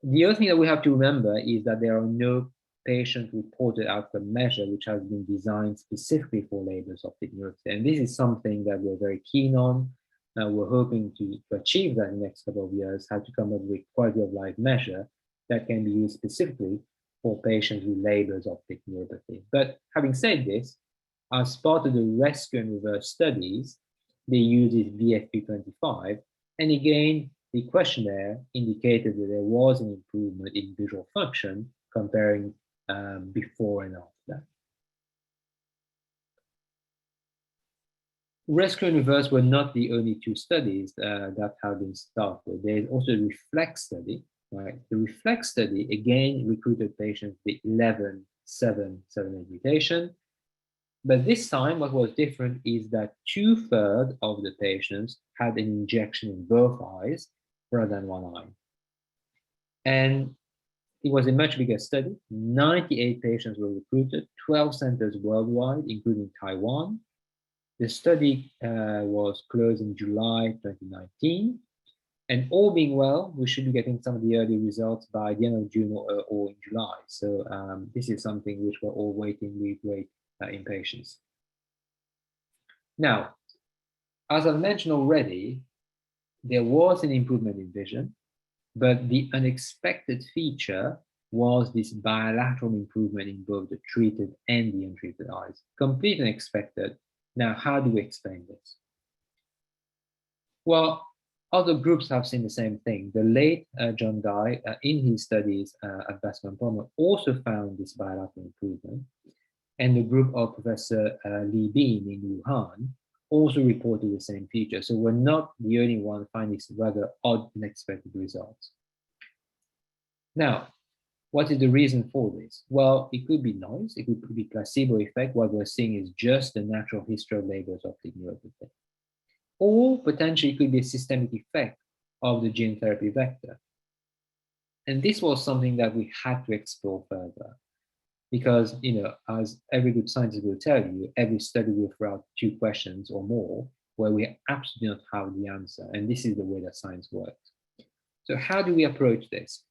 B: The other thing that we have to remember is that there are no patient-reported outcome measure which has been designed specifically for Leber's optic neuropathy. And this is something that we're very keen on. We're hoping to achieve that in the next couple of years, how to come up with quality of life measure that can be used specifically for patients with Leber's optic neuropathy. But having said this, as part of the rescue and reverse studies, they used this BFP25. And again, the questionnaire indicated that there was an improvement in visual function comparing before and after. Rescue and reverse were not the only 2 studies that have been started. There's also a reflex study, right? The reflex study again recruited patients with 11.778 mutation. But this time, what was different is that 2/3 of the patients had an injection in both eyes rather than one eye. And it was a much bigger study. 98 patients were recruited, 12 centers worldwide, including Taiwan. The study was closed in July 2019. And all being well, we should be getting some of the early results by the end of June or in July. So this is something which we're all waiting with great impatience. Now, as I mentioned already, there was an improvement in vision, but the unexpected feature was this bilateral improvement in both the treated and the untreated eyes. Completely unexpected. Now, how do we explain this? Well, other groups have seen the same thing. The late John Dye, in his studies at Bascom Palmer, also found this bilateral improvement. And the group of Professor Li Bin in Wuhan also reported the same feature. So we're not the only one finding these rather odd, unexpected results. Now, what is the reason for this? Well, it could be noise, it could be placebo effect. What we're seeing is just the natural history of Leber's optic neuropathy. Or potentially it could be a systemic effect of the gene therapy vector. And this was something that we had to explore further. Because, as every good scientist will tell you, every study will throw out 2 questions or more where we absolutely don't have the answer. And this is the way that science works. So how do we approach this?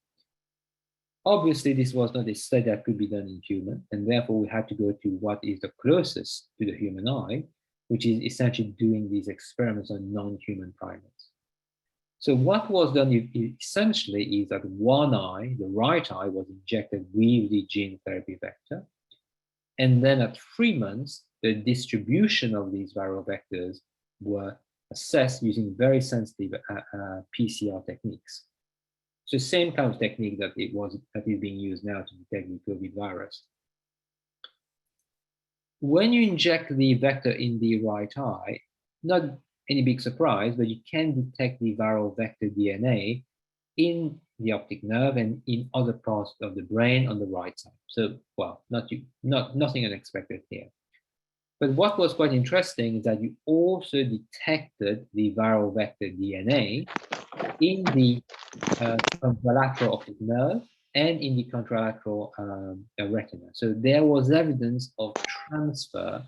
B: Obviously, this was not a study that could be done in human, and therefore we had to go to what is the closest to the human eye, which is essentially doing these experiments on non-human primates. So what was done essentially is that one eye, the right eye, was injected with the gene therapy vector. And then at 3 months, the distribution of these viral vectors were assessed using very sensitive PCR techniques. So same kind of technique that is being used now to detect the COVID virus. When you inject the vector in the right eye, not any big surprise, but you can detect the viral vector DNA in the optic nerve and in other parts of the brain on the right side. So, well, nothing unexpected here. But what was quite interesting is that you also detected the viral vector DNA in the contralateral optic nerve and in the contralateral retina. So there was evidence of transfer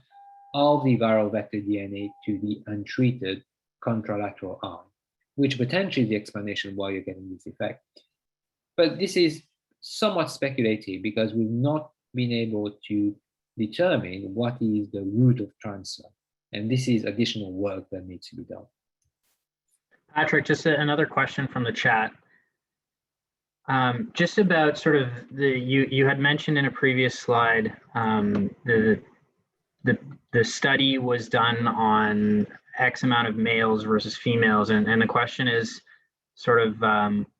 B: of the viral vector DNA to the untreated contralateral eye, which potentially is the explanation why you're getting this effect. But this is somewhat speculative because we've not been able to determine what is the route of transfer. And this is additional work that needs to be done.
C: Patrick, just another question from the chat. Just about sort of you had mentioned in a previous slide, the study was done on X amount of males versus females, and the question is sort of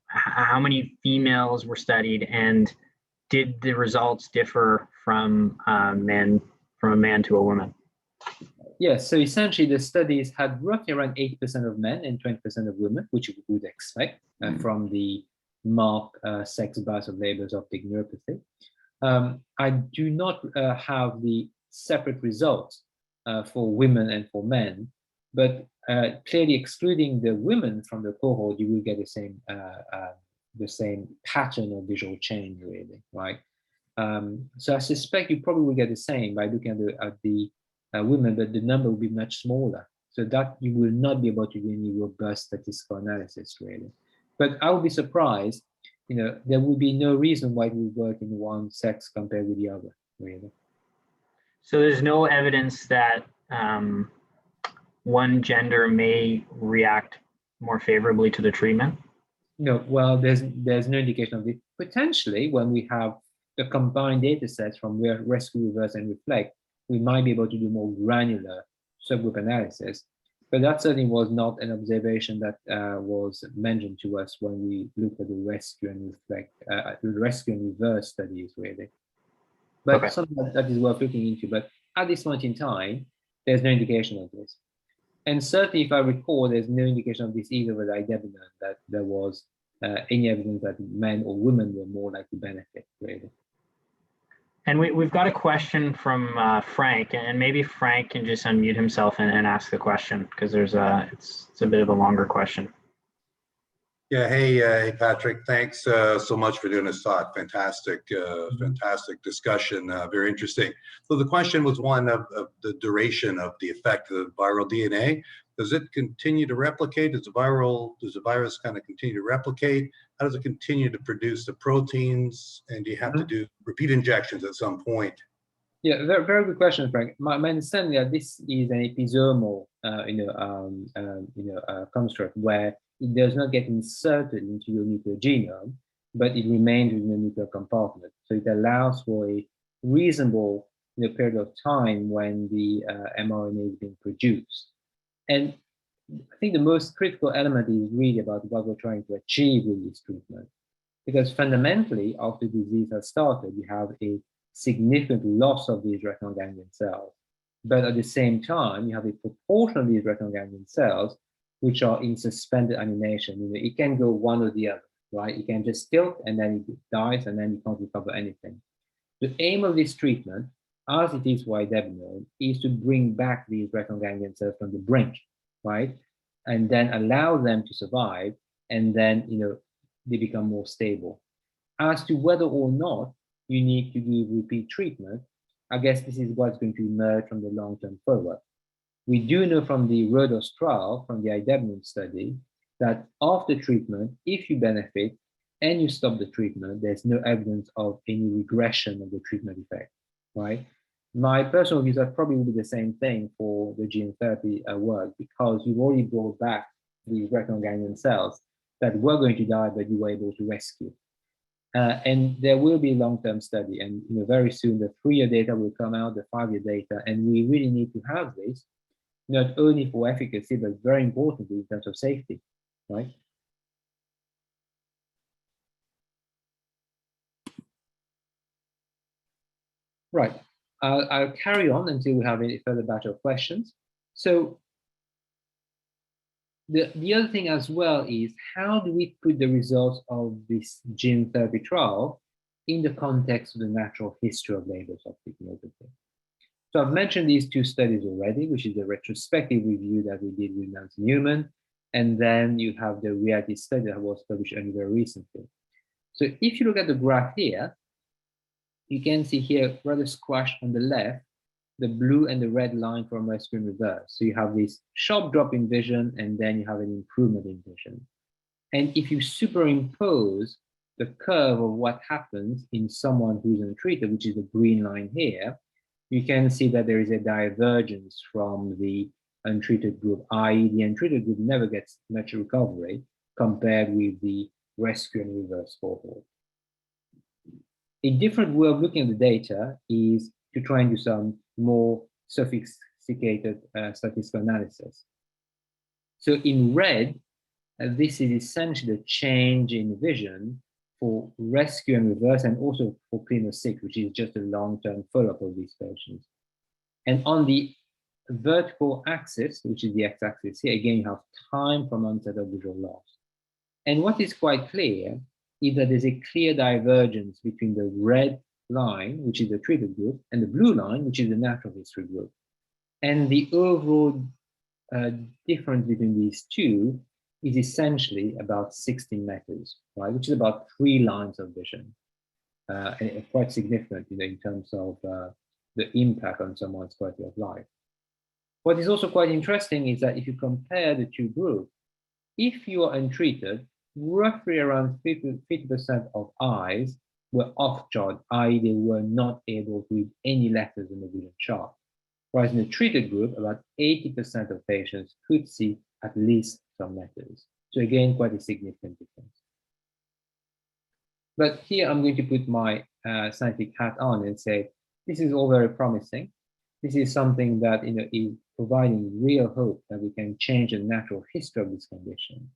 C: how many females were studied, and did the results differ from a man to a woman?
B: Yes, so essentially the studies had roughly around 80% of men and 20% of women, which you would expect from the marked sex bias of Leber's optic neuropathy. I do not have the separate results for women and for men, but clearly excluding the women from the cohort, you will get the same pattern of visual change, really, right? So I suspect you probably will get the same by looking at the women, but the number will be much smaller. So that you will not be able to do any robust statistical analysis, really. But I would be surprised, there would be no reason why it would work in one sex compared with the other, really.
C: So there's no evidence that one gender may react more favorably to the treatment?
B: No, well, there's no indication of it. Potentially, when we have the combined data sets from rescue, reverse, and reflect, we might be able to do more granular subgroup analysis. But that certainly was not an observation that was mentioned to us when we looked at the rescue and reflect, the rescue and reverse studies, really. But okay, something that is worth looking into. But at this point in time, there's no indication of this. And certainly, if I recall, there's no indication of this either with idebenone, that there was any evidence that men or women were more likely to benefit, really.
C: And we've got a question from Frank, and maybe Frank can just unmute himself and ask the question, because it's a bit of a longer question.
D: Yeah, hey Patrick, thanks so much for doing this talk. Fantastic, fantastic discussion, very interesting. So the question was one of the duration of the effect of viral DNA. Does it continue to replicate? Does the virus kind of continue to replicate? How does it continue to produce the proteins? And do you have to do repeat injections at some point?
B: Yeah, very, very good question, Frank. My understanding that this is an episomal, construct where it does not get inserted into your nuclear genome, but it remains within the nuclear compartment. So it allows for a reasonable period of time when the mRNA is being produced. And I think the most critical element is really about what we're trying to achieve with this treatment. Because fundamentally, after the disease has started, you have a significant loss of these retinal ganglion cells. But at the same time, you have a proportion of these retinal ganglion cells which are in suspended animation. It can go one or the other, right? It can just tilt and then it dies and then you can't recover anything. The aim of this treatment, as it is for idebenone, is to bring back these retinal ganglion cells from the brink, right? And then allow them to survive, and then they become more stable. As to whether or not you need to give repeat treatment, I guess this is what's going to emerge from the long-term follow-up. We do know from the RODOS trial, from the idebenone study, that after treatment, if you benefit and you stop the treatment, there's no evidence of any regression of the treatment effect, right? My personal view is that probably will be the same thing for the gene therapy work, because you've already brought back the retinal ganglion cells that were going to die, but you were able to rescue. And there will be long-term study, and very soon the 3-year data will come out, the 5-year data, and we really need to have this, not only for efficacy, but very importantly in terms of safety, right? Right, I'll carry on until we have any further batch of questions. So the other thing as well is, how do we put the results of this gene therapy trial in the context of the natural history of Leber's optic neuropathy? So I've mentioned these 2 studies already, which is a retrospective review that we did with Nancy Newman, and then you have the reality study that was published only very recently. So if you look at the graph here, you can see here rather squashed on the left, the blue and the red line from rescue and reverse. So you have this sharp drop in vision, and then you have an improvement in vision. And if you superimpose the curve of what happens in someone who's untreated, which is the green line here, you can see that there is a divergence from the untreated group, i.e. the untreated group never gets much recovery compared with the rescue and reverse cohort. A different way of looking at the data is to try and do some more sophisticated statistical analysis. So in red, this is essentially a change in vision for rescue and reverse, and also for Primo 6, which is just a long-term follow-up of these patients. And on the vertical axis, which is the x-axis here, again, you have time from onset of visual loss. And what is quite clear is that there's a clear divergence between the red line, which is the treated group, and the blue line, which is the natural history group. And the overall difference between these two is essentially about 16 letters, right, which is about 3 lines of vision, and quite significant, in terms of the impact on someone's quality of life. What is also quite interesting is that if you compare the two groups, if you are untreated, roughly around 50% of eyes were off-chart, i.e. they were not able to read any letters in the vision chart. Whereas in the treated group, about 80% of patients could see at least some letters. So again, quite a significant difference. But here I'm going to put my scientific hat on and say, this is all very promising. This is something that is providing real hope that we can change the natural history of this condition.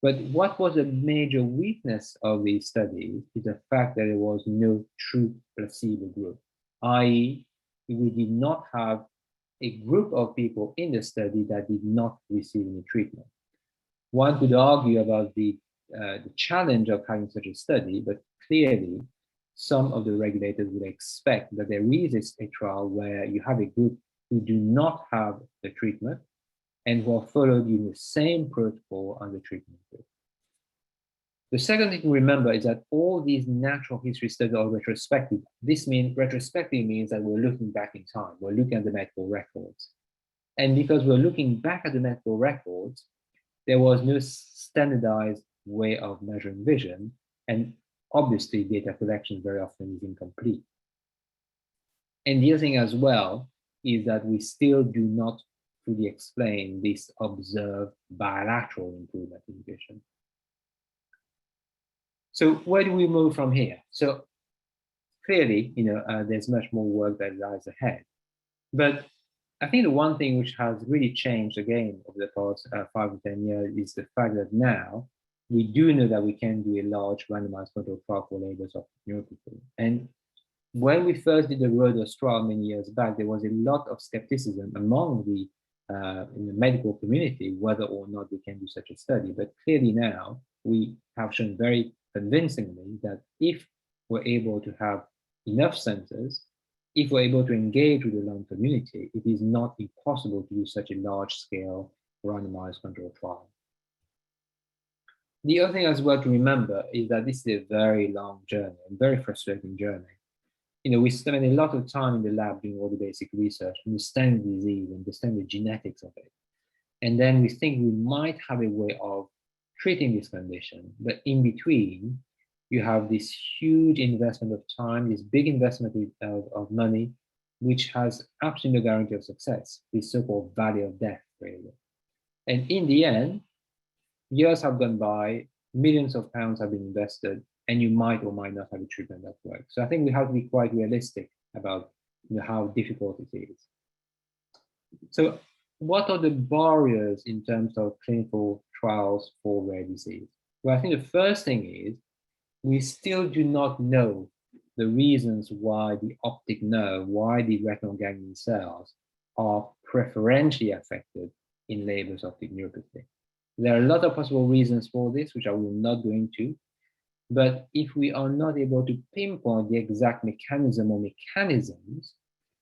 B: But what was a major weakness of these studies is the fact that there was no true placebo group, i.e., we did not have a group of people in the study that did not receive any treatment. One could argue about the challenge of having such a study, but clearly some of the regulators would expect that there is a trial where you have a group who do not have the treatment and who are followed in the same protocol as the treatment group. The second thing to remember is that all these natural history studies are retrospective. This means retrospective means that we're looking back in time. We're looking at the medical records. And because we're looking back at the medical records, there was no standardized way of measuring vision. And obviously, data collection very often is incomplete. And the other thing as well is that we still do not fully explain this observed bilateral improvement in vision. So where do we move from here? So clearly, there's much more work that lies ahead. But I think the one thing which has really changed again over the past 5 to 10 years is the fact that now we do know that we can do a large randomized controlled trial for Leber's optic neuropathy. And when we first did the RODOS trial many years back, there was a lot of skepticism among the in the medical community whether or not we can do such a study. But clearly now we have shown very convincingly that if we're able to have enough centers, if we're able to engage with the LHON community, it is not impossible to do such a large-scale randomized controlled trial. The other thing as well to remember is that this is a very long journey, a very frustrating journey. We spend a lot of time in the lab doing all the basic research, understanding the disease, understanding the genetics of it. And then we think we might have a way of treating this condition, but in between, you have this huge investment of time, this big investment of money, which has absolutely no guarantee of success, this so-called valley of death, really. And in the end, years have gone by, millions of pounds have been invested, and you might or might not have a treatment that works. So I think we have to be quite realistic about how difficult it is. So what are the barriers in terms of clinical trials for rare disease? Well, I think the first thing is we still do not know the reasons why the optic nerve, why the retinal ganglion cells are preferentially affected in Leber's optic neuropathy. There are a lot of possible reasons for this, which I will not go into. But if we are not able to pinpoint the exact mechanism or mechanisms,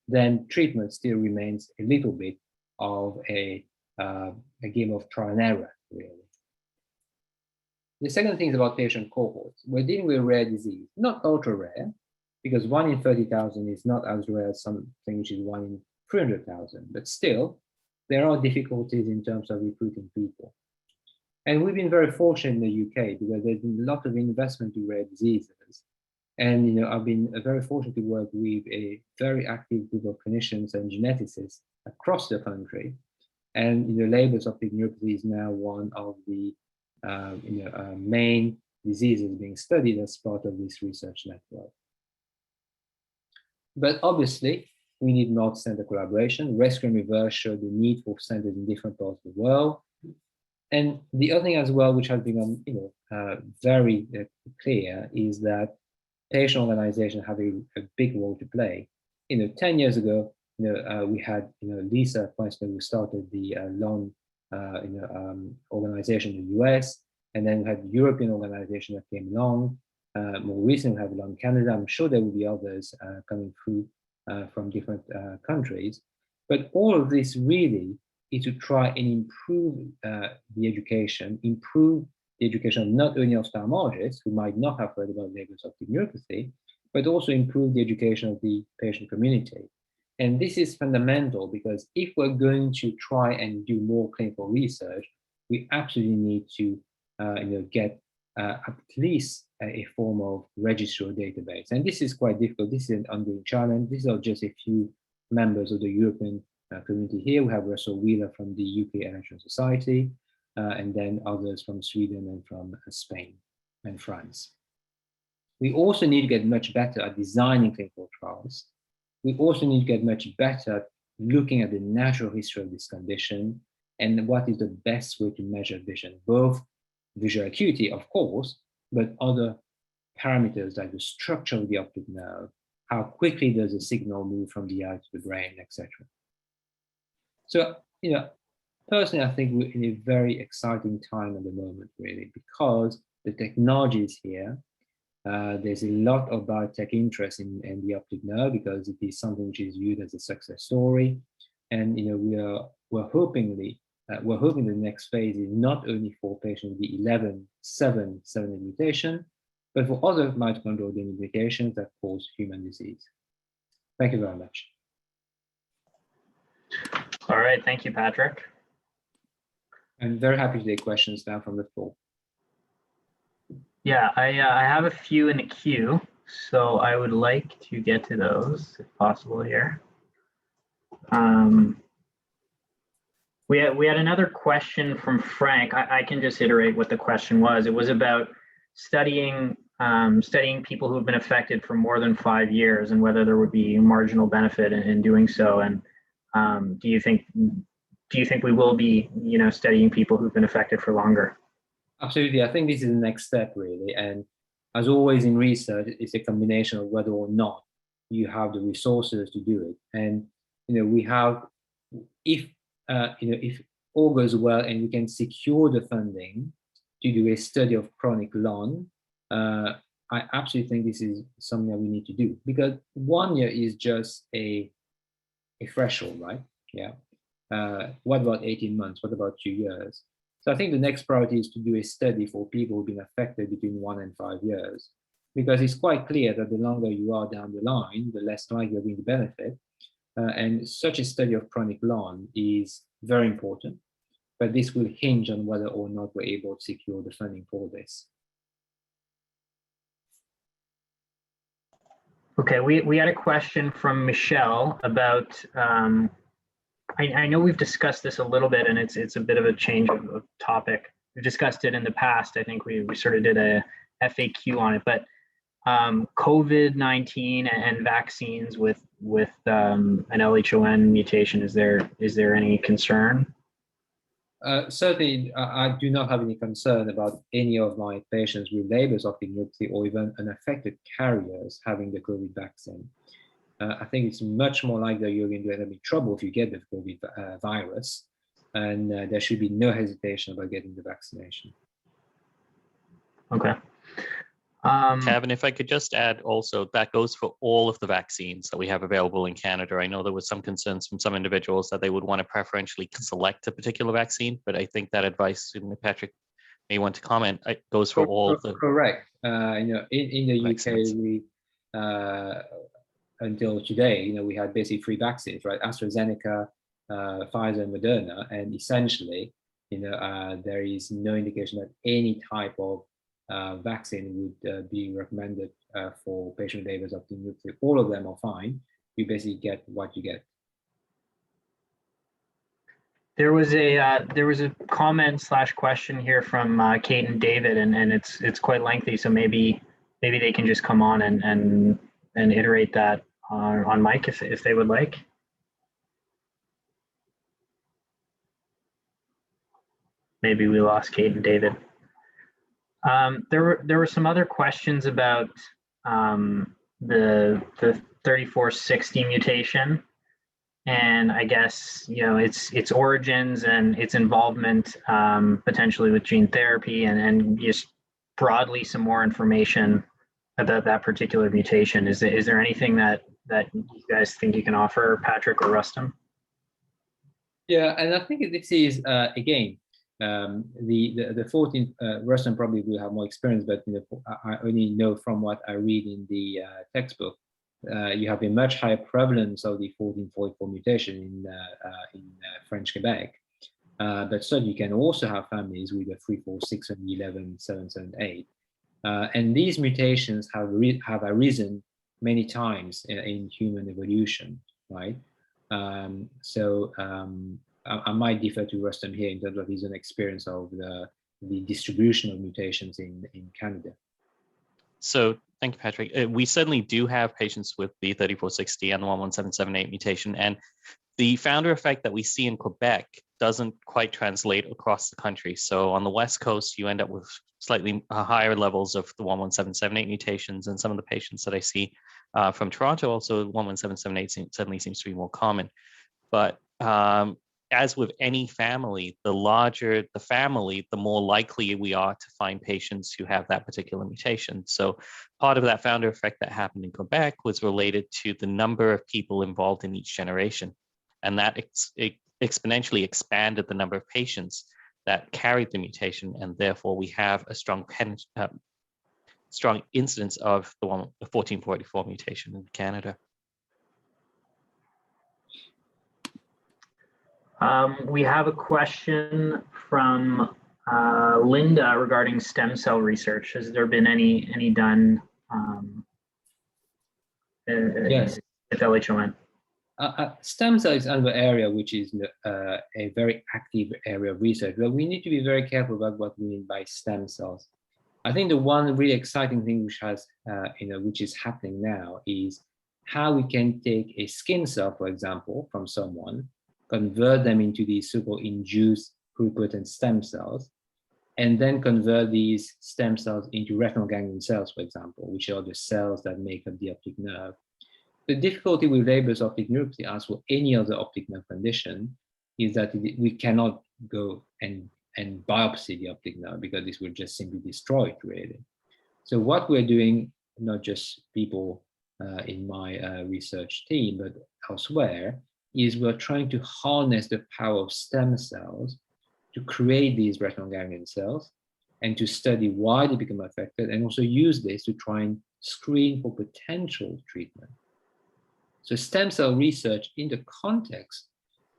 B: then treatment still remains a little bit of a game of trial and error, really. The second thing is about patient cohorts. We're dealing with rare disease, not ultra rare, because 1 in 30,000 is not as rare as something which is 1 in 300,000, but still, there are difficulties in terms of recruiting people. And we've been very fortunate in the UK because there's been a lot of investment in rare diseases. And I've been very fortunate to work with a very active group of clinicians and geneticists across the country. And Leber's optic neuropathy is now one of the main diseases being studied as part of this research network. But obviously, we need multi-center collaboration. Rescue and Reverse showed the need for centers in different parts of the world. And the other thing as well, which has become very clear, is that patient organizations have a big role to play. 10 years ago, we had Lisa, for instance, who started the LHON organization in the US, and then we had the European organization that came along. More recently, we have LHON Canada. I'm sure there will be others coming through from different countries. But all of this really is to try and improve the education of not only ophthalmologists who might not have heard about Leber's optic neuropathy, but also improve the education of the patient community. And this is fundamental because if we're going to try and do more clinical research, we absolutely need to get at least a form of registry or database. And this is quite difficult. This is an ongoing challenge. These are just a few members of the European community here. We have Russell Wheeler from the UK LHON Society, and then others from Sweden and from Spain and France. We also need to get much better at designing clinical trials. We also need to get much better at looking at the natural history of this condition and what is the best way to measure vision, both visual acuity, of course, but other parameters like the structure of the optic nerve, how quickly does a signal move from the eye to the brain, etc. So, personally, I think we're in a very exciting time at the moment, really, because the technology is here. There's a lot of biotech interest in the optic nerve because it is something which is viewed as a success story. And we're hoping the next phase is not only for patients with the 11.7 mutation, but for other mitochondrial mutations that cause human disease. Thank you very much.
C: All right, thank you, Patrick.
B: I'm very happy to take questions now from the floor.
C: Yeah, I have a few in the queue, so I would like to get to those if possible here. We had another question from Frank. I can just iterate what the question was. It was about studying people who have been affected for more than 5 years and whether there would be marginal benefit in doing so. And do you think we will be studying people who've been affected for longer?
B: Absolutely. I think this is the next step, really. And as always in research, it's a combination of whether or not you have the resources to do it. And we have, if all goes well and we can secure the funding to do a study of chronic LHON, I absolutely think this is something that we need to do, because 1 year is just a threshold, right? Yeah. What about 18 months? What about 2 years? So I think the next priority is to do a study for people who've been affected between 1 and 5 years, because it's quite clear that the longer you are down the line, the less likely you're going to benefit. And such a study of chronic LHON is very important, but this will hinge on whether or not we're able to secure the funding for this.
C: Okay, we had a question from Michelle about, I know we've discussed this a little bit and it's a bit of a change of topic. We've discussed it in the past. I think we sort of did a FAQ on it, but COVID-19 and vaccines with an LHON mutation, is there any concern?
B: Certainly, I do not have any concern about any of my patients with Leber's optic neuropathy or even unaffected carriers having the COVID vaccine. I think it's much more likely that you're going to end up in trouble if you get the COVID virus, and there should be no hesitation about getting the vaccination.
C: Okay.
A: Kevin, if I could just add also, that goes for all of the vaccines that we have available in Canada. I know there was some concerns from some individuals that they would want to preferentially select a particular vaccine, but I think that advice, and Patrick may want to comment, it goes for all of the.
B: Correct. In the vaccines. UK, we until today, we had basically 3 vaccines, right? AstraZeneca, Pfizer, and Moderna, and essentially, there is no indication that any type of vaccine would be recommended for patient with Leber's optic neuropathy. All of them are fine. You basically get what you get.
C: There was a comment / question here from Kate and David, and it's quite lengthy, so maybe they can just come on and iterate that on mic if they would like. Maybe we lost Kate and David. There were some other questions about the 3460 mutation, and I guess its origins and its involvement potentially with gene therapy, and just broadly some more information about that particular mutation. Is there anything that you guys think you can offer, Patrick or Rustum?
B: Yeah, and I think this is again the 14. Rustum probably will have more experience, but I only know from what I read in the textbook. You have a much higher prevalence of the 1444 mutation in French Quebec, but so you can also have families with a 346 and 11778, and these mutations have arisen many times in human evolution, right? I might defer to Rustum here in terms of his own experience of the distribution of mutations in Canada.
A: So thank you, Patrick. We certainly do have patients with the 3460 and the 11778 mutation, and the founder effect that we see in Quebec doesn't quite translate across the country. So on the West Coast, you end up with slightly higher levels of the 11778 mutations, and some of the patients that I see from Toronto, also 11778 certainly seems to be more common. But as with any family, the larger the family, the more likely we are to find patients who have that particular mutation. So part of that founder effect that happened in Quebec was related to the number of people involved in each generation. And that exponentially expanded the number of patients that carried the mutation. And therefore we have a strong incidence of the 1444 mutation in Canada.
C: We have a question from Linda regarding stem cell research. Has there been any done
B: Yes.
C: at LHON?
B: Stem cell is another area which is a very active area of research, but we need to be very careful about what we mean by stem cells. I think the one really exciting thing which has, which is happening now is how we can take a skin cell, for example, from someone, convert them into these so-called induced pluripotent stem cells, and then convert these stem cells into retinal ganglion cells, for example, which are the cells that make up the optic nerve. The difficulty with Leber's optic neuropathy, as for any other optic nerve condition, is that we cannot go and biopsy the optic nerve because this will just simply destroy it, really. So what we're doing, not just people in my research team, but elsewhere, is we're trying to harness the power of stem cells to create these retinal ganglion cells and to study why they become affected, and also use this to try and screen for potential treatment. So stem cell research in the context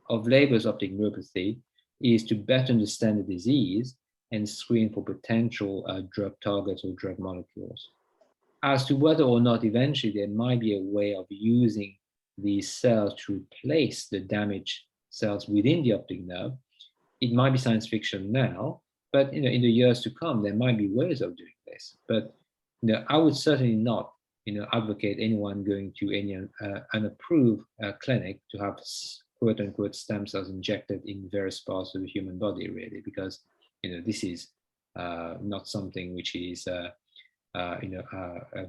B: of Leber's optic neuropathy is to better understand the disease and screen for potential drug targets or drug molecules. As to whether or not eventually there might be a way of using these cells to replace the damaged cells within the optic nerve, it might be science fiction now, but in the years to come, there might be ways of doing this. But I would certainly not advocate anyone going to any unapproved clinic to have quote unquote stem cells injected in various parts of the human body, really, because this is not something which is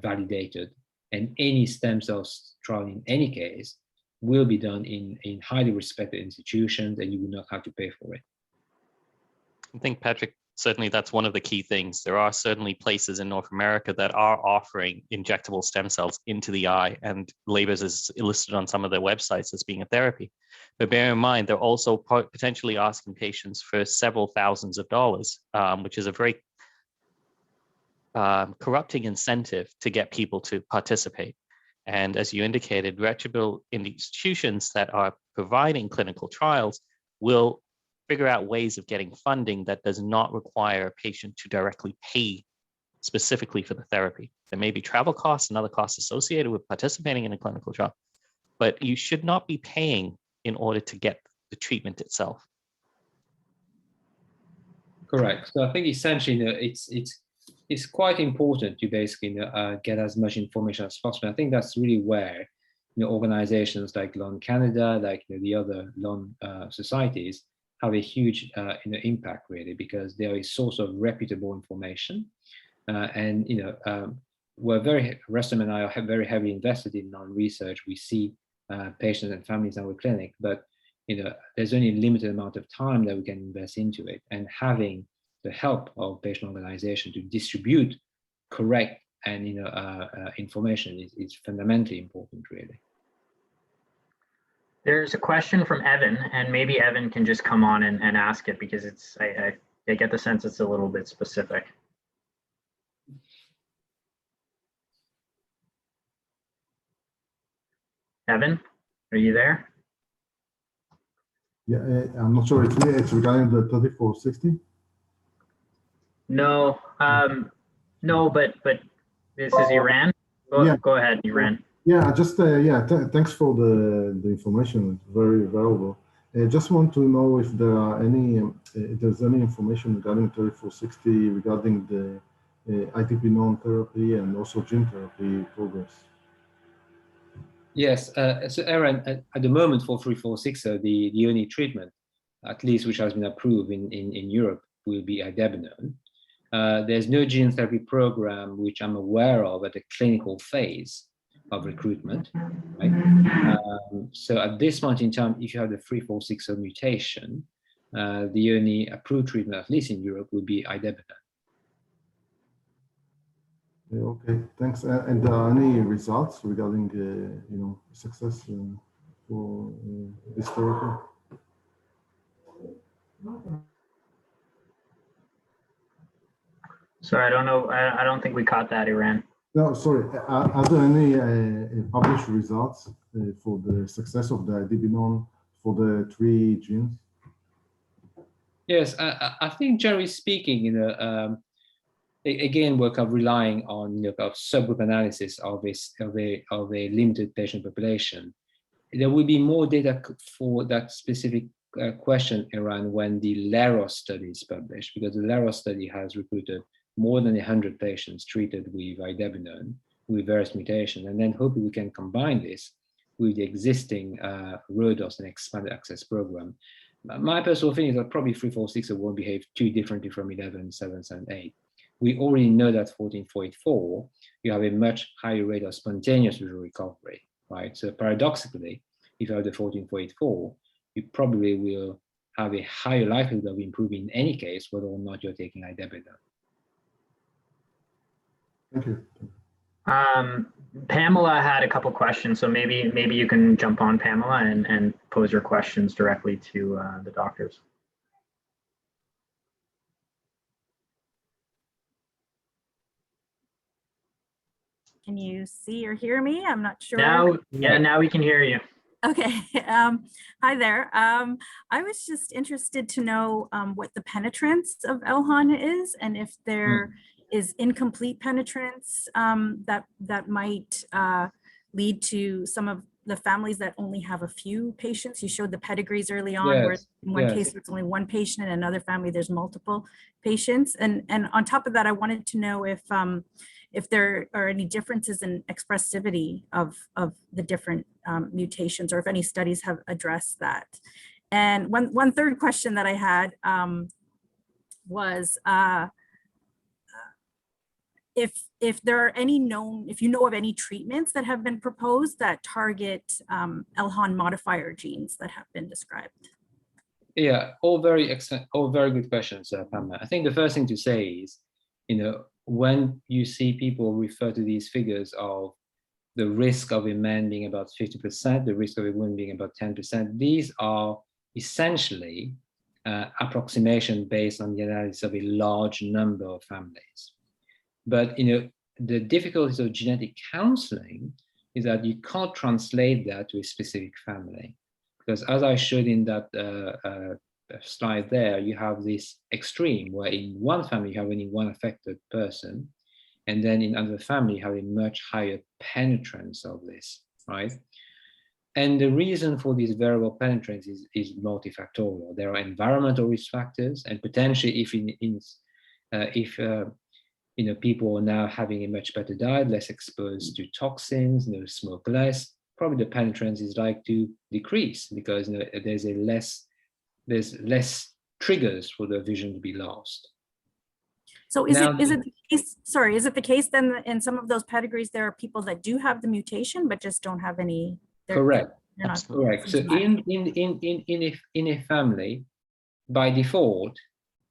B: validated. And any stem cells trial in any case will be done in highly respected institutions, and you will not have to pay for it.
A: I think, Patrick, certainly that's one of the key things. There are certainly places in North America that are offering injectable stem cells into the eye, and Leber's is listed on some of their websites as being a therapy. But bear in mind, they're also potentially asking patients for several thousands of dollars, which is a very corrupting incentive to get people to participate. And as you indicated, reputable institutions that are providing clinical trials will figure out ways of getting funding that does not require a patient to directly pay specifically for the therapy. There may be travel costs and other costs associated with participating in a clinical trial, but you should not be paying in order to get the treatment itself.
B: Correct. So I think essentially, it's quite important to basically get as much information as possible. I think that's really where organizations like LHON Canada, like the other LHON societies, have a huge impact really, because they are a source of reputable information, and Rustum and I are very heavily invested in non-research. We see patients and families in our clinic, but there's only a limited amount of time that we can invest into it, and having the help of patient organization to distribute correct and information is fundamentally important, really.
C: There's a question from Evan, and maybe Evan can just come on and ask it, because it's I get the sense it's a little bit specific. Evan, are you there?
E: Yeah, I'm not sure. It's regarding the 3460.
C: No, no, but this is Iran. Go ahead, Iran.
E: Yeah, thanks for the information. It's very valuable. I just want to know if there are if there's any information regarding 3460 regarding the ITP-non therapy and also gene therapy progress.
B: Yes, so Aaron, at the moment for 3460, the only treatment, at least which has been approved in Europe, will be idebenone. There's no gene therapy program which I'm aware of at the clinical phase of recruitment, right? So at this point in time, if you have the 3460 mutation, the only approved treatment, at least in Europe, would be idebenone.
E: Okay, thanks. And any results regarding success for this therapy?
C: Sorry, I don't know. I don't think we caught that, Iran.
E: No, sorry. Are there any published results for the success of the idebenone for the 3 genes?
B: Yes, I think generally speaking, again, we're kind of relying on subgroup analysis of a limited patient population. There will be more data for that specific question around when the LHON study is published, because the LHON study has recruited more than 100 patients treated with idebenone with various mutations, and then hopefully we can combine this with the existing RODOS and expanded access program. My personal feeling is that probably 3460 won't behave too differently from 11778. We already know that 14484, you have a much higher rate of spontaneous visual recovery, right? So paradoxically, if you have the 14484, you probably will have a higher likelihood of improving in any case, whether or not you're taking idebenone.
E: Thank you.
C: Pamela had a couple questions, so maybe you can jump on, Pamela, and pose your questions directly to the doctors.
F: Can you see or hear me? I'm not sure.
C: Now we can hear you.
F: Okay. Hi there. I was just interested to know what the penetrance of LHON is, and if there is incomplete penetrance that might lead to some of the families that only have a few patients. You showed the pedigrees early on,
B: yes,
F: where in one case it's only one patient, and another family there's multiple patients. And on top of that, I wanted to know if there are any differences in expressivity of the different mutations, or if any studies have addressed that. And one third question that I had was if there are any if you know of any treatments that have been proposed that target LHON modifier genes that have been described.
B: Yeah, all very excellent, all very good questions, Pamela. I think the first thing to say is, when you see people refer to these figures of the risk of a man being about 50%, the risk of a woman being about 10%, these are essentially approximation based on the analysis of a large number of families. But the difficulties of genetic counseling is that you can't translate that to a specific family, because as I showed in that slide there, you have this extreme where in one family you have only one affected person, and then in another family you have a much higher penetrance of this, right? And the reason for this variable penetrance is multifactorial. There are environmental risk factors, and potentially if people are now having a much better diet, less exposed to toxins, smoke less, probably the penetrance is like to decrease because there's less triggers for the vision to be lost.
F: So is it the case, sorry, is it the case then that in some of those pedigrees, there are people that do have the mutation, but just don't have any?
B: Correct.
F: They're not
B: Correct. So in a family, by default,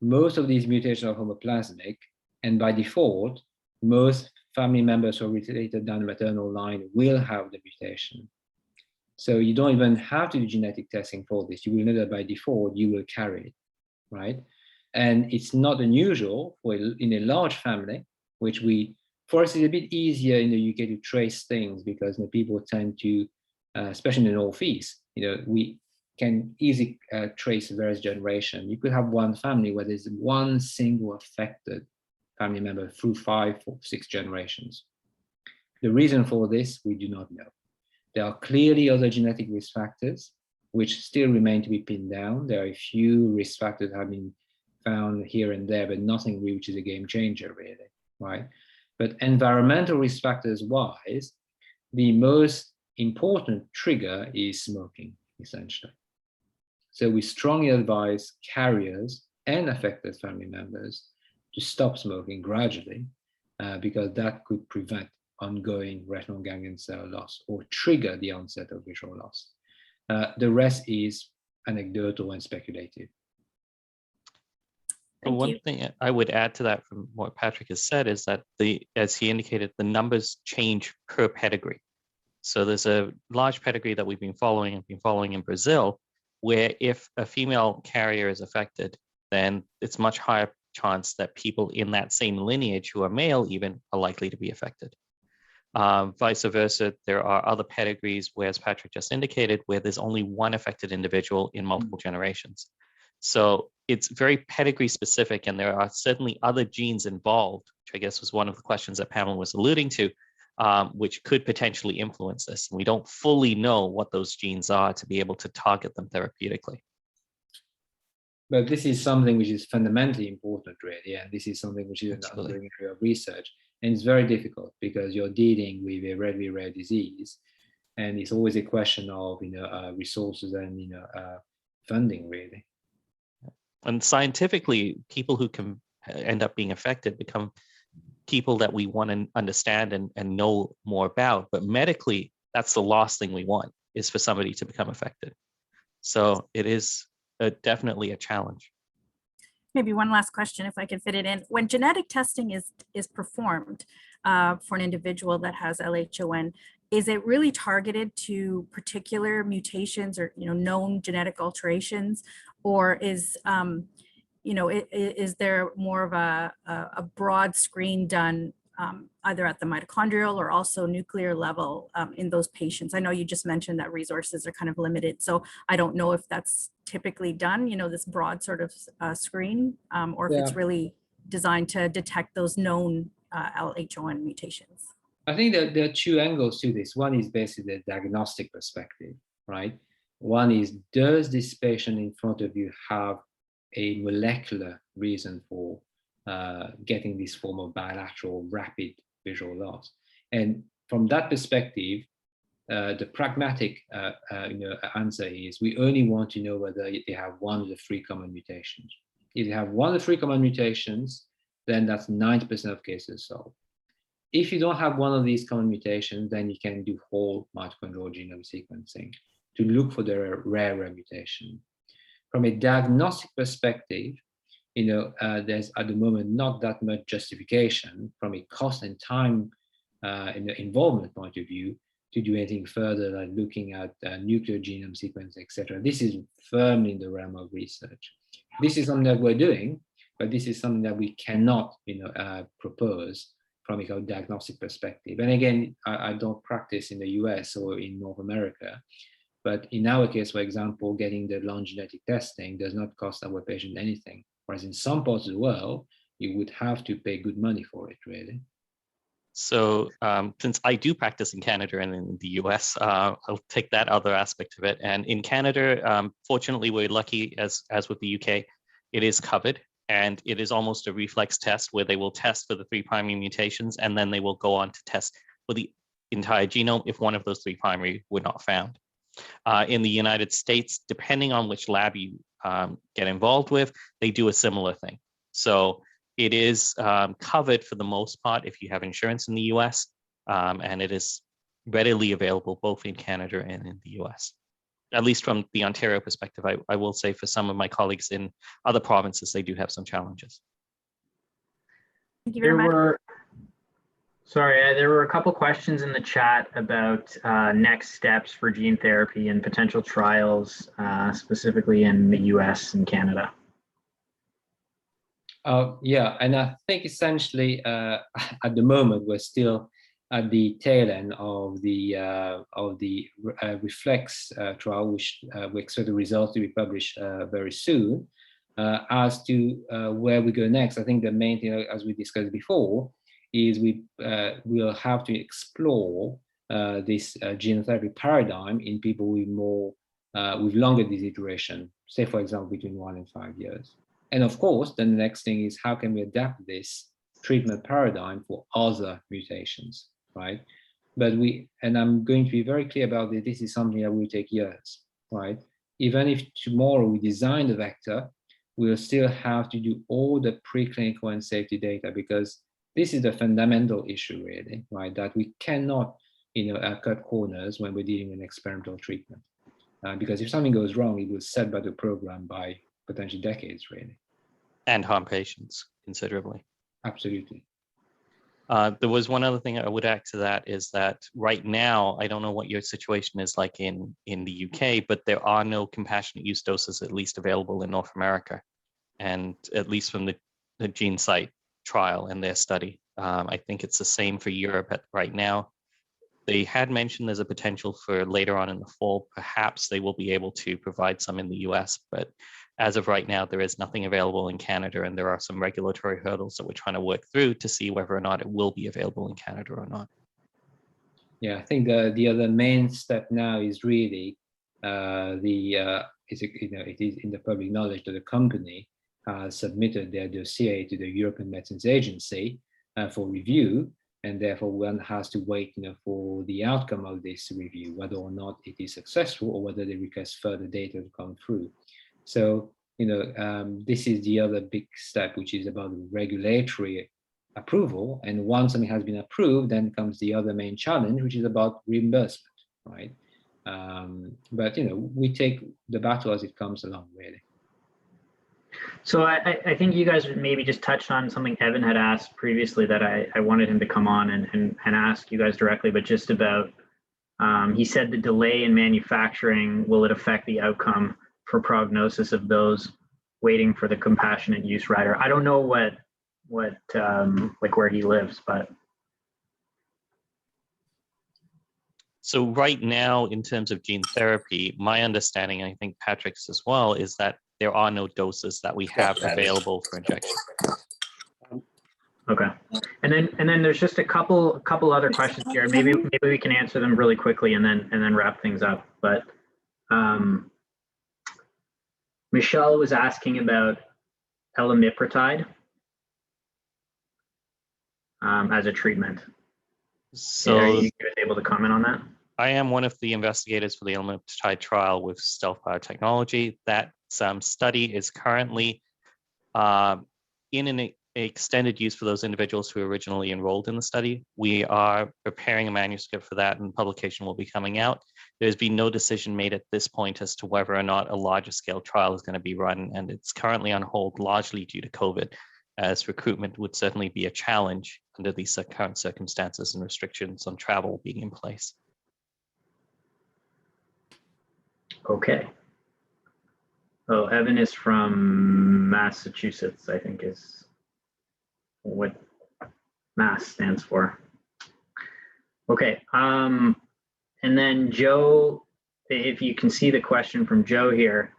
B: most of these mutations are homoplasmic, and by default, most family members who are related down the maternal line will have the mutation. So you don't even have to do genetic testing for this. You will know that by default, you will carry it, right? And it's not unusual in a large family, which for us, it's a bit easier in the UK to trace things because people tend to, especially in the Northeast, we can easily trace various generations. You could have one family where there's one single affected family member through 5 or 6 generations. The reason for this, we do not know. There are clearly other genetic risk factors, which still remain to be pinned down. There are a few risk factors that have been found here and there, but nothing which is a game changer, really, right? But environmental risk factors wise, the most important trigger is smoking, essentially. So we strongly advise carriers and affected family members to stop smoking gradually, because that could prevent ongoing retinal ganglion cell loss or trigger the onset of visual loss. The rest is anecdotal and speculative.
A: One thing I would add to that from what Patrick has said is that as he indicated, the numbers change per pedigree. So there's a large pedigree that we've been following in Brazil, where if a female carrier is affected, then it's much higher chance that people in that same lineage who are male even are likely to be affected. Vice versa, there are other pedigrees where, as Patrick just indicated, where there's only one affected individual in multiple generations. So it's very pedigree specific, and there are certainly other genes involved, which I guess was one of the questions that Pamela was alluding to, which could potentially influence this. And we don't fully know what those genes are to be able to target them therapeutically.
B: But this is something which is fundamentally important, really, and this is something which is an ongoing area of research. And it's very difficult because you're dealing with a very rare disease, and it's always a question of resources and funding, really.
A: And scientifically, people who can end up being affected become people that we want to understand and know more about. But medically, that's the last thing we want, is for somebody to become affected. So it is definitely a challenge.
F: Maybe one last question, if I could fit it in. When genetic testing is performed for an individual that has LHON, is it really targeted to particular mutations or known genetic alterations, or is is there more of a broad screen done either at the mitochondrial or also nuclear level in those patients? I know you just mentioned that resources are kind of limited, so I don't know if that's typically done, this broad sort of screen, or if it's really designed to detect those known LHON mutations.
B: I think that there are 2 angles to this. One is basically the diagnostic perspective, right? One is, does this patient in front of you have a molecular reason for getting this form of bilateral rapid visual loss? And from that perspective, the pragmatic answer is we only want to know whether they have one of the 3 common mutations. If they have one of the 3 common mutations, then that's 90% of cases solved. If you don't have one of these common mutations, then you can do whole mitochondrial genome sequencing to look for the rarer mutation. From a diagnostic perspective, there's at the moment not that much justification from a cost and time involvement point of view to do anything further than looking at nuclear genome sequence, etc. This is firmly in the realm of research. This is something that we're doing, but this is something that we cannot propose from a diagnostic perspective. And again, I don't practice in the US or in North America, but in our case, for example, getting the LHON genetic testing does not cost our patient anything. Whereas in some parts of the world, you would have to pay good money for it, really.
A: So since I do practice in Canada and in the US, I'll take that other aspect of it. And in Canada, fortunately, we're lucky, as with the UK, it is covered. And it is almost a reflex test where they will test for the 3' primary mutations, and then they will go on to test for the entire genome if one of those 3' primary were not found. In the United States, depending on which lab you get involved with, they do a similar thing. So it is covered for the most part if you have insurance in the US, and it is readily available both in Canada and in the US. At least from the Ontario perspective, I will say for some of my colleagues in other provinces, they do have some challenges.
F: Thank you very much.
C: There were a couple questions in the chat about next steps for gene therapy and potential trials, specifically in the US and Canada.
B: Yeah, and I think essentially at the moment we're still at the tail end of the reflex trial, which we expect the results to be published very soon. As to where we go next, I think the main thing, as we discussed before, is we'll have to explore this gene therapy paradigm in people with with longer disease duration, say for example between 1 and 5 years. And of course, then the next thing is how can we adapt this treatment paradigm for other mutations, right? But and I'm going to be very clear about this, this is something that will take years, right? Even if tomorrow we design the vector, we'll still have to do all the preclinical and safety data, because this is the fundamental issue really, right? That we cannot, cut corners when we're dealing with experimental treatment. Because if something goes wrong, it will set back the program by potentially decades, really.
A: And harm patients considerably.
B: Absolutely.
A: There was one other thing I would add to that, is that right now, I don't know what your situation is like in the UK, but there are no compassionate use doses at least available in North America. And at least from the GeneSight trial and their study. I think it's the same for Europe right now. They had mentioned there's a potential for later on in the fall, perhaps they will be able to provide some in the US, but as of right now, there is nothing available in Canada, and there are some regulatory hurdles that we're trying to work through to see whether or not it will be available in Canada or not.
B: Yeah, I think the other main step now is really it is in the public knowledge that the company submitted their dossier to the European Medicines Agency for review, and therefore one has to wait for the outcome of this review, whether or not it is successful or whether they request further data to come through. So this is the other big step, which is about regulatory approval, and once something has been approved, then comes the other main challenge, which is about reimbursement, right? But we take the battle as it comes along, really.
C: So I think you guys maybe just touched on something Evan had asked previously that I wanted him to come on and ask you guys directly, but just about, he said the delay in manufacturing, will it affect the outcome for prognosis of those waiting for the compassionate use rider? I don't know what like where he lives, but.
A: So right now, in terms of gene therapy, my understanding, I think Patrick's as well, is that there are no doses that we have available for injection.
C: Okay, and then there's just a couple other questions here. Maybe we can answer them really quickly and then wrap things up. But Michelle was asking about elimipritide as a treatment.
A: So
C: are you guys able to comment on that?
A: I am one of the investigators for the elimipritide trial with Stealth Biotechnology. That study is currently in an extended use for those individuals who originally enrolled in the study. We are preparing a manuscript for that, and publication will be coming out. There's been no decision made at this point as to whether or not a larger scale trial is going to be run, and it's currently on hold largely due to COVID, as recruitment would certainly be a challenge under these current circumstances and restrictions on travel being in place.
C: Okay. Oh, Evan is from Massachusetts, I think is what Mass stands for. Okay. And then Joe, if you can see the question from Joe here,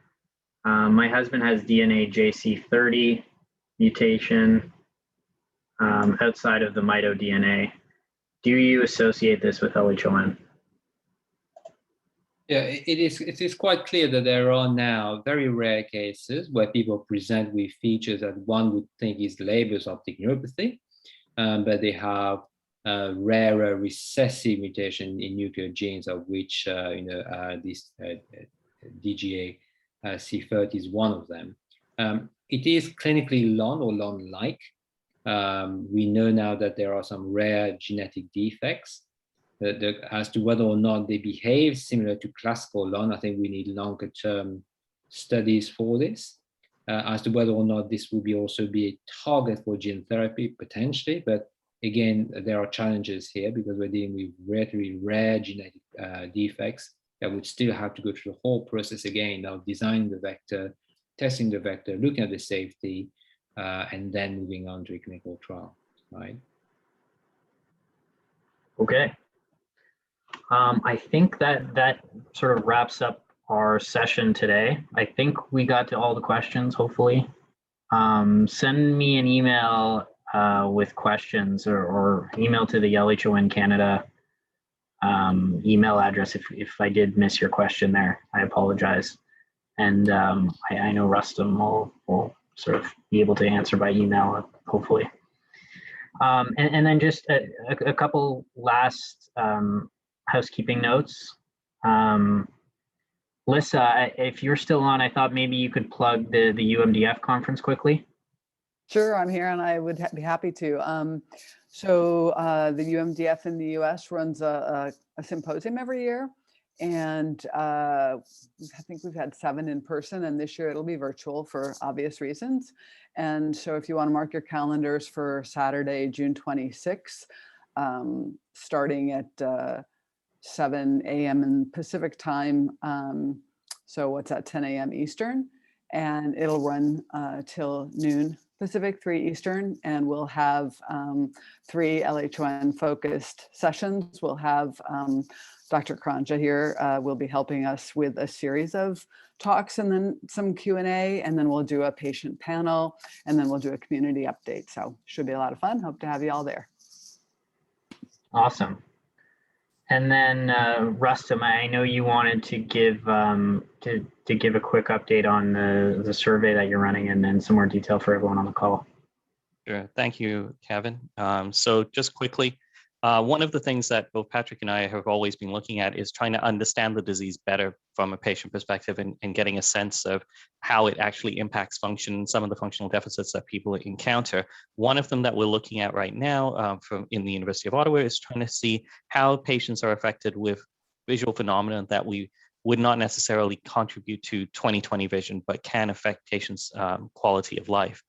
C: my husband has DNA JC30 mutation outside of the mitoDNA. do you associate this with LHON?
B: Yeah, it is quite clear that there are now very rare cases where people present with features that one would think is Leber's optic neuropathy, but they have rarer recessive mutation in nuclear genes, of which this DGA C30 is one of them. It is clinically LHON or LHON-like. We know now that there are some rare genetic defects. As to whether or not they behave similar to classical LHON, I think we need longer term studies for this. As to whether or not this will also be a target for gene therapy, potentially, but again, there are challenges here because we're dealing with relatively rare genetic defects that would still have to go through the whole process again of designing the vector, testing the vector, looking at the safety, and then moving on to a clinical trial, right?
C: Okay. I think that sort of wraps up our session today. I think we got to all the questions, hopefully. Send me an email with questions or email to the LHON Canada email address if I did miss your question there. I apologize. And I know Rustum will sort of be able to answer by email, hopefully. And then just a couple last housekeeping notes. Lissa, if you're still on, I thought maybe you could plug the UMDF conference quickly.
G: Sure, I'm here and I would be happy to. So the UMDF in the US runs a symposium every year. And I think we've had 7 in person, and this year it'll be virtual for obvious reasons. And so if you want to mark your calendars for Saturday, June 26th, starting at 7 a.m. in Pacific time. So what's that, 10 a.m. Eastern? And it'll run till noon Pacific, 3 Eastern, and we'll have 3 LHON focused sessions. We'll have Dr. Karanjia here will be helping us with a series of talks and then some Q&A, and then we'll do a patient panel, and then we'll do a community update. So should be a lot of fun. Hope to have you all there.
C: Awesome. And then Rustum, I know you wanted to give to give a quick update on the survey that you're running and then some more detail for everyone on the call.
A: Sure. Thank you, Kevin. So just quickly, one of the things that both Patrick and I have always been looking at is trying to understand the disease better from a patient perspective and getting a sense of how it actually impacts function, some of the functional deficits that people encounter. One of them that we're looking at right now in the University of Ottawa is trying to see how patients are affected with visual phenomena that we would not necessarily contribute to 20/20 vision, but can affect patients' quality of life.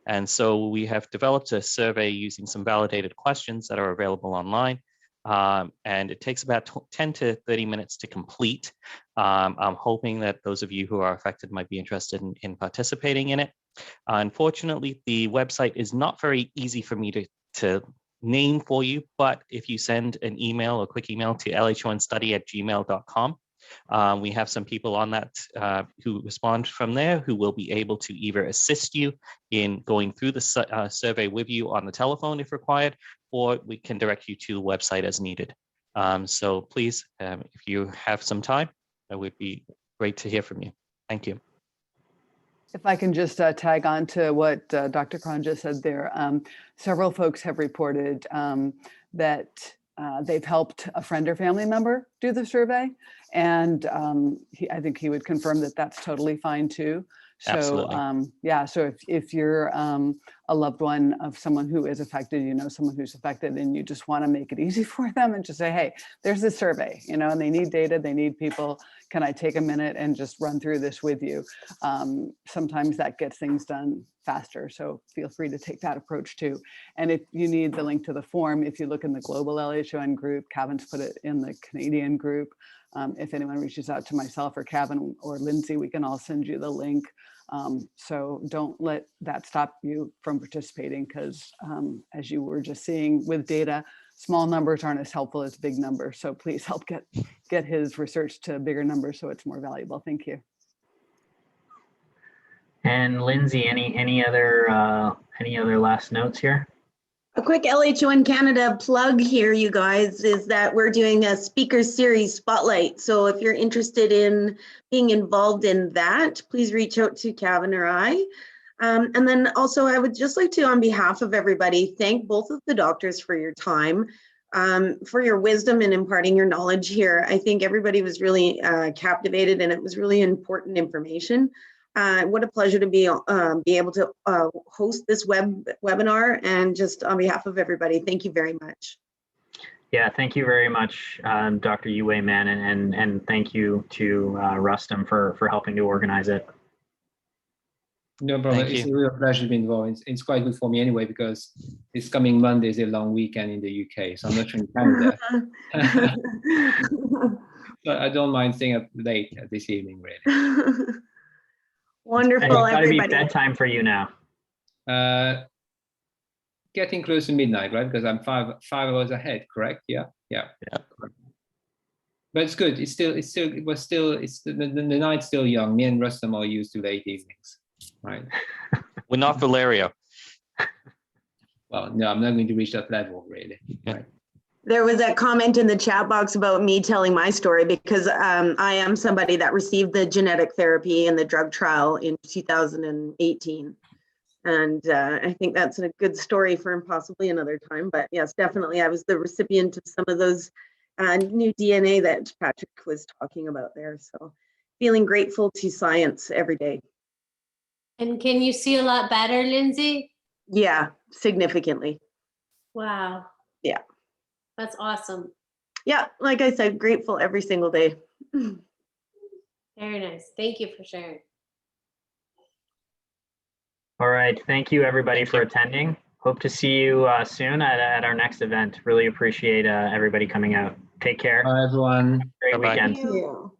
A: And so we have developed a survey using some validated questions that are available online. And it takes about 10 to 30 minutes to complete. I'm hoping that those of you who are affected might be interested in participating in it. Unfortunately, the website is not very easy for me to name for you, but if you send an email, a quick email to lhonstudy@gmail.com, we have some people on that who respond from there who will be able to either assist you in going through the survey with you on the telephone if required, or we can direct you to the website as needed. So please, if you have some time, it would be great to hear from you. Thank you.
G: If I can just tag on to what Dr. Karanjia said there, several folks have reported that they've helped a friend or family member do the survey. And I think he would confirm that that's totally fine too. So
A: Absolutely.
G: yeah, so if you're a loved one of someone who is affected, you know, someone who's affected, and you just want to make it easy for them and just say, hey, there's this survey, you know, and they need data, they need people. Can I take a minute and just run through this with you? Sometimes that gets things done faster. So feel free to take that approach too. And if you need the link to the form, if you look in the global LHON group, Kevin's put it in the Canadian group. If anyone reaches out to myself or Kevin or Lindsay, we can all send you the link. So don't let that stop you from participating, because as you were just seeing with data, small numbers aren't as helpful as big numbers. So please help get his research to bigger numbers so it's more valuable. Thank you.
C: And Lindsay, any other last notes here?
H: A quick LHON Canada plug here, you guys, is that we're doing a speaker series spotlight. So if you're interested in being involved in that, please reach out to Kevin or I. And then also I would just like to, on behalf of everybody, thank both of the doctors for your time, for your wisdom in imparting your knowledge here. I think everybody was really captivated, and it was really important information. What a pleasure to be able to host this webinar, and just on behalf of everybody, thank you very much.
C: Yeah, thank you very much, Dr. Yue Man, and thank you to Rustum for helping to organize it.
B: No problem.
A: Thank
B: It's
A: you.
B: a real pleasure to be involved. It's quite good for me anyway, because this coming Monday is a long weekend in the UK, so I'm not sure in Canada. But I don't mind staying up late this evening, really.
H: Wonderful,
C: It's gotta be
H: everybody.
C: bedtime for you now.
B: Getting close to midnight, right? Because I'm five hours ahead, correct? Yeah. But it's good. The night's still young. Me and Rustum are used to late evenings, right?
A: We're not Valeria.
B: Well, no, I'm not going to reach that level, really. Right.
H: There was a comment in the chat box about me telling my story, because I am somebody that received the genetic therapy in the drug trial in 2018. And I think that's a good story for possibly another time. But yes, definitely, I was the recipient of some of those new DNA that Patrick was talking about there. So feeling grateful to science every day.
I: And can you see a lot better, Lindsay?
H: Yeah, significantly.
I: Wow.
H: Yeah.
I: That's awesome.
H: Yeah, like I said, grateful every single day.
I: Very nice. Thank you for sharing.
C: All right, thank you everybody for attending. Hope to see you soon at our next event. Really appreciate everybody coming out. Take care.
B: Bye, everyone.
C: Great
A: Bye-bye.
C: weekend.
H: Thank you.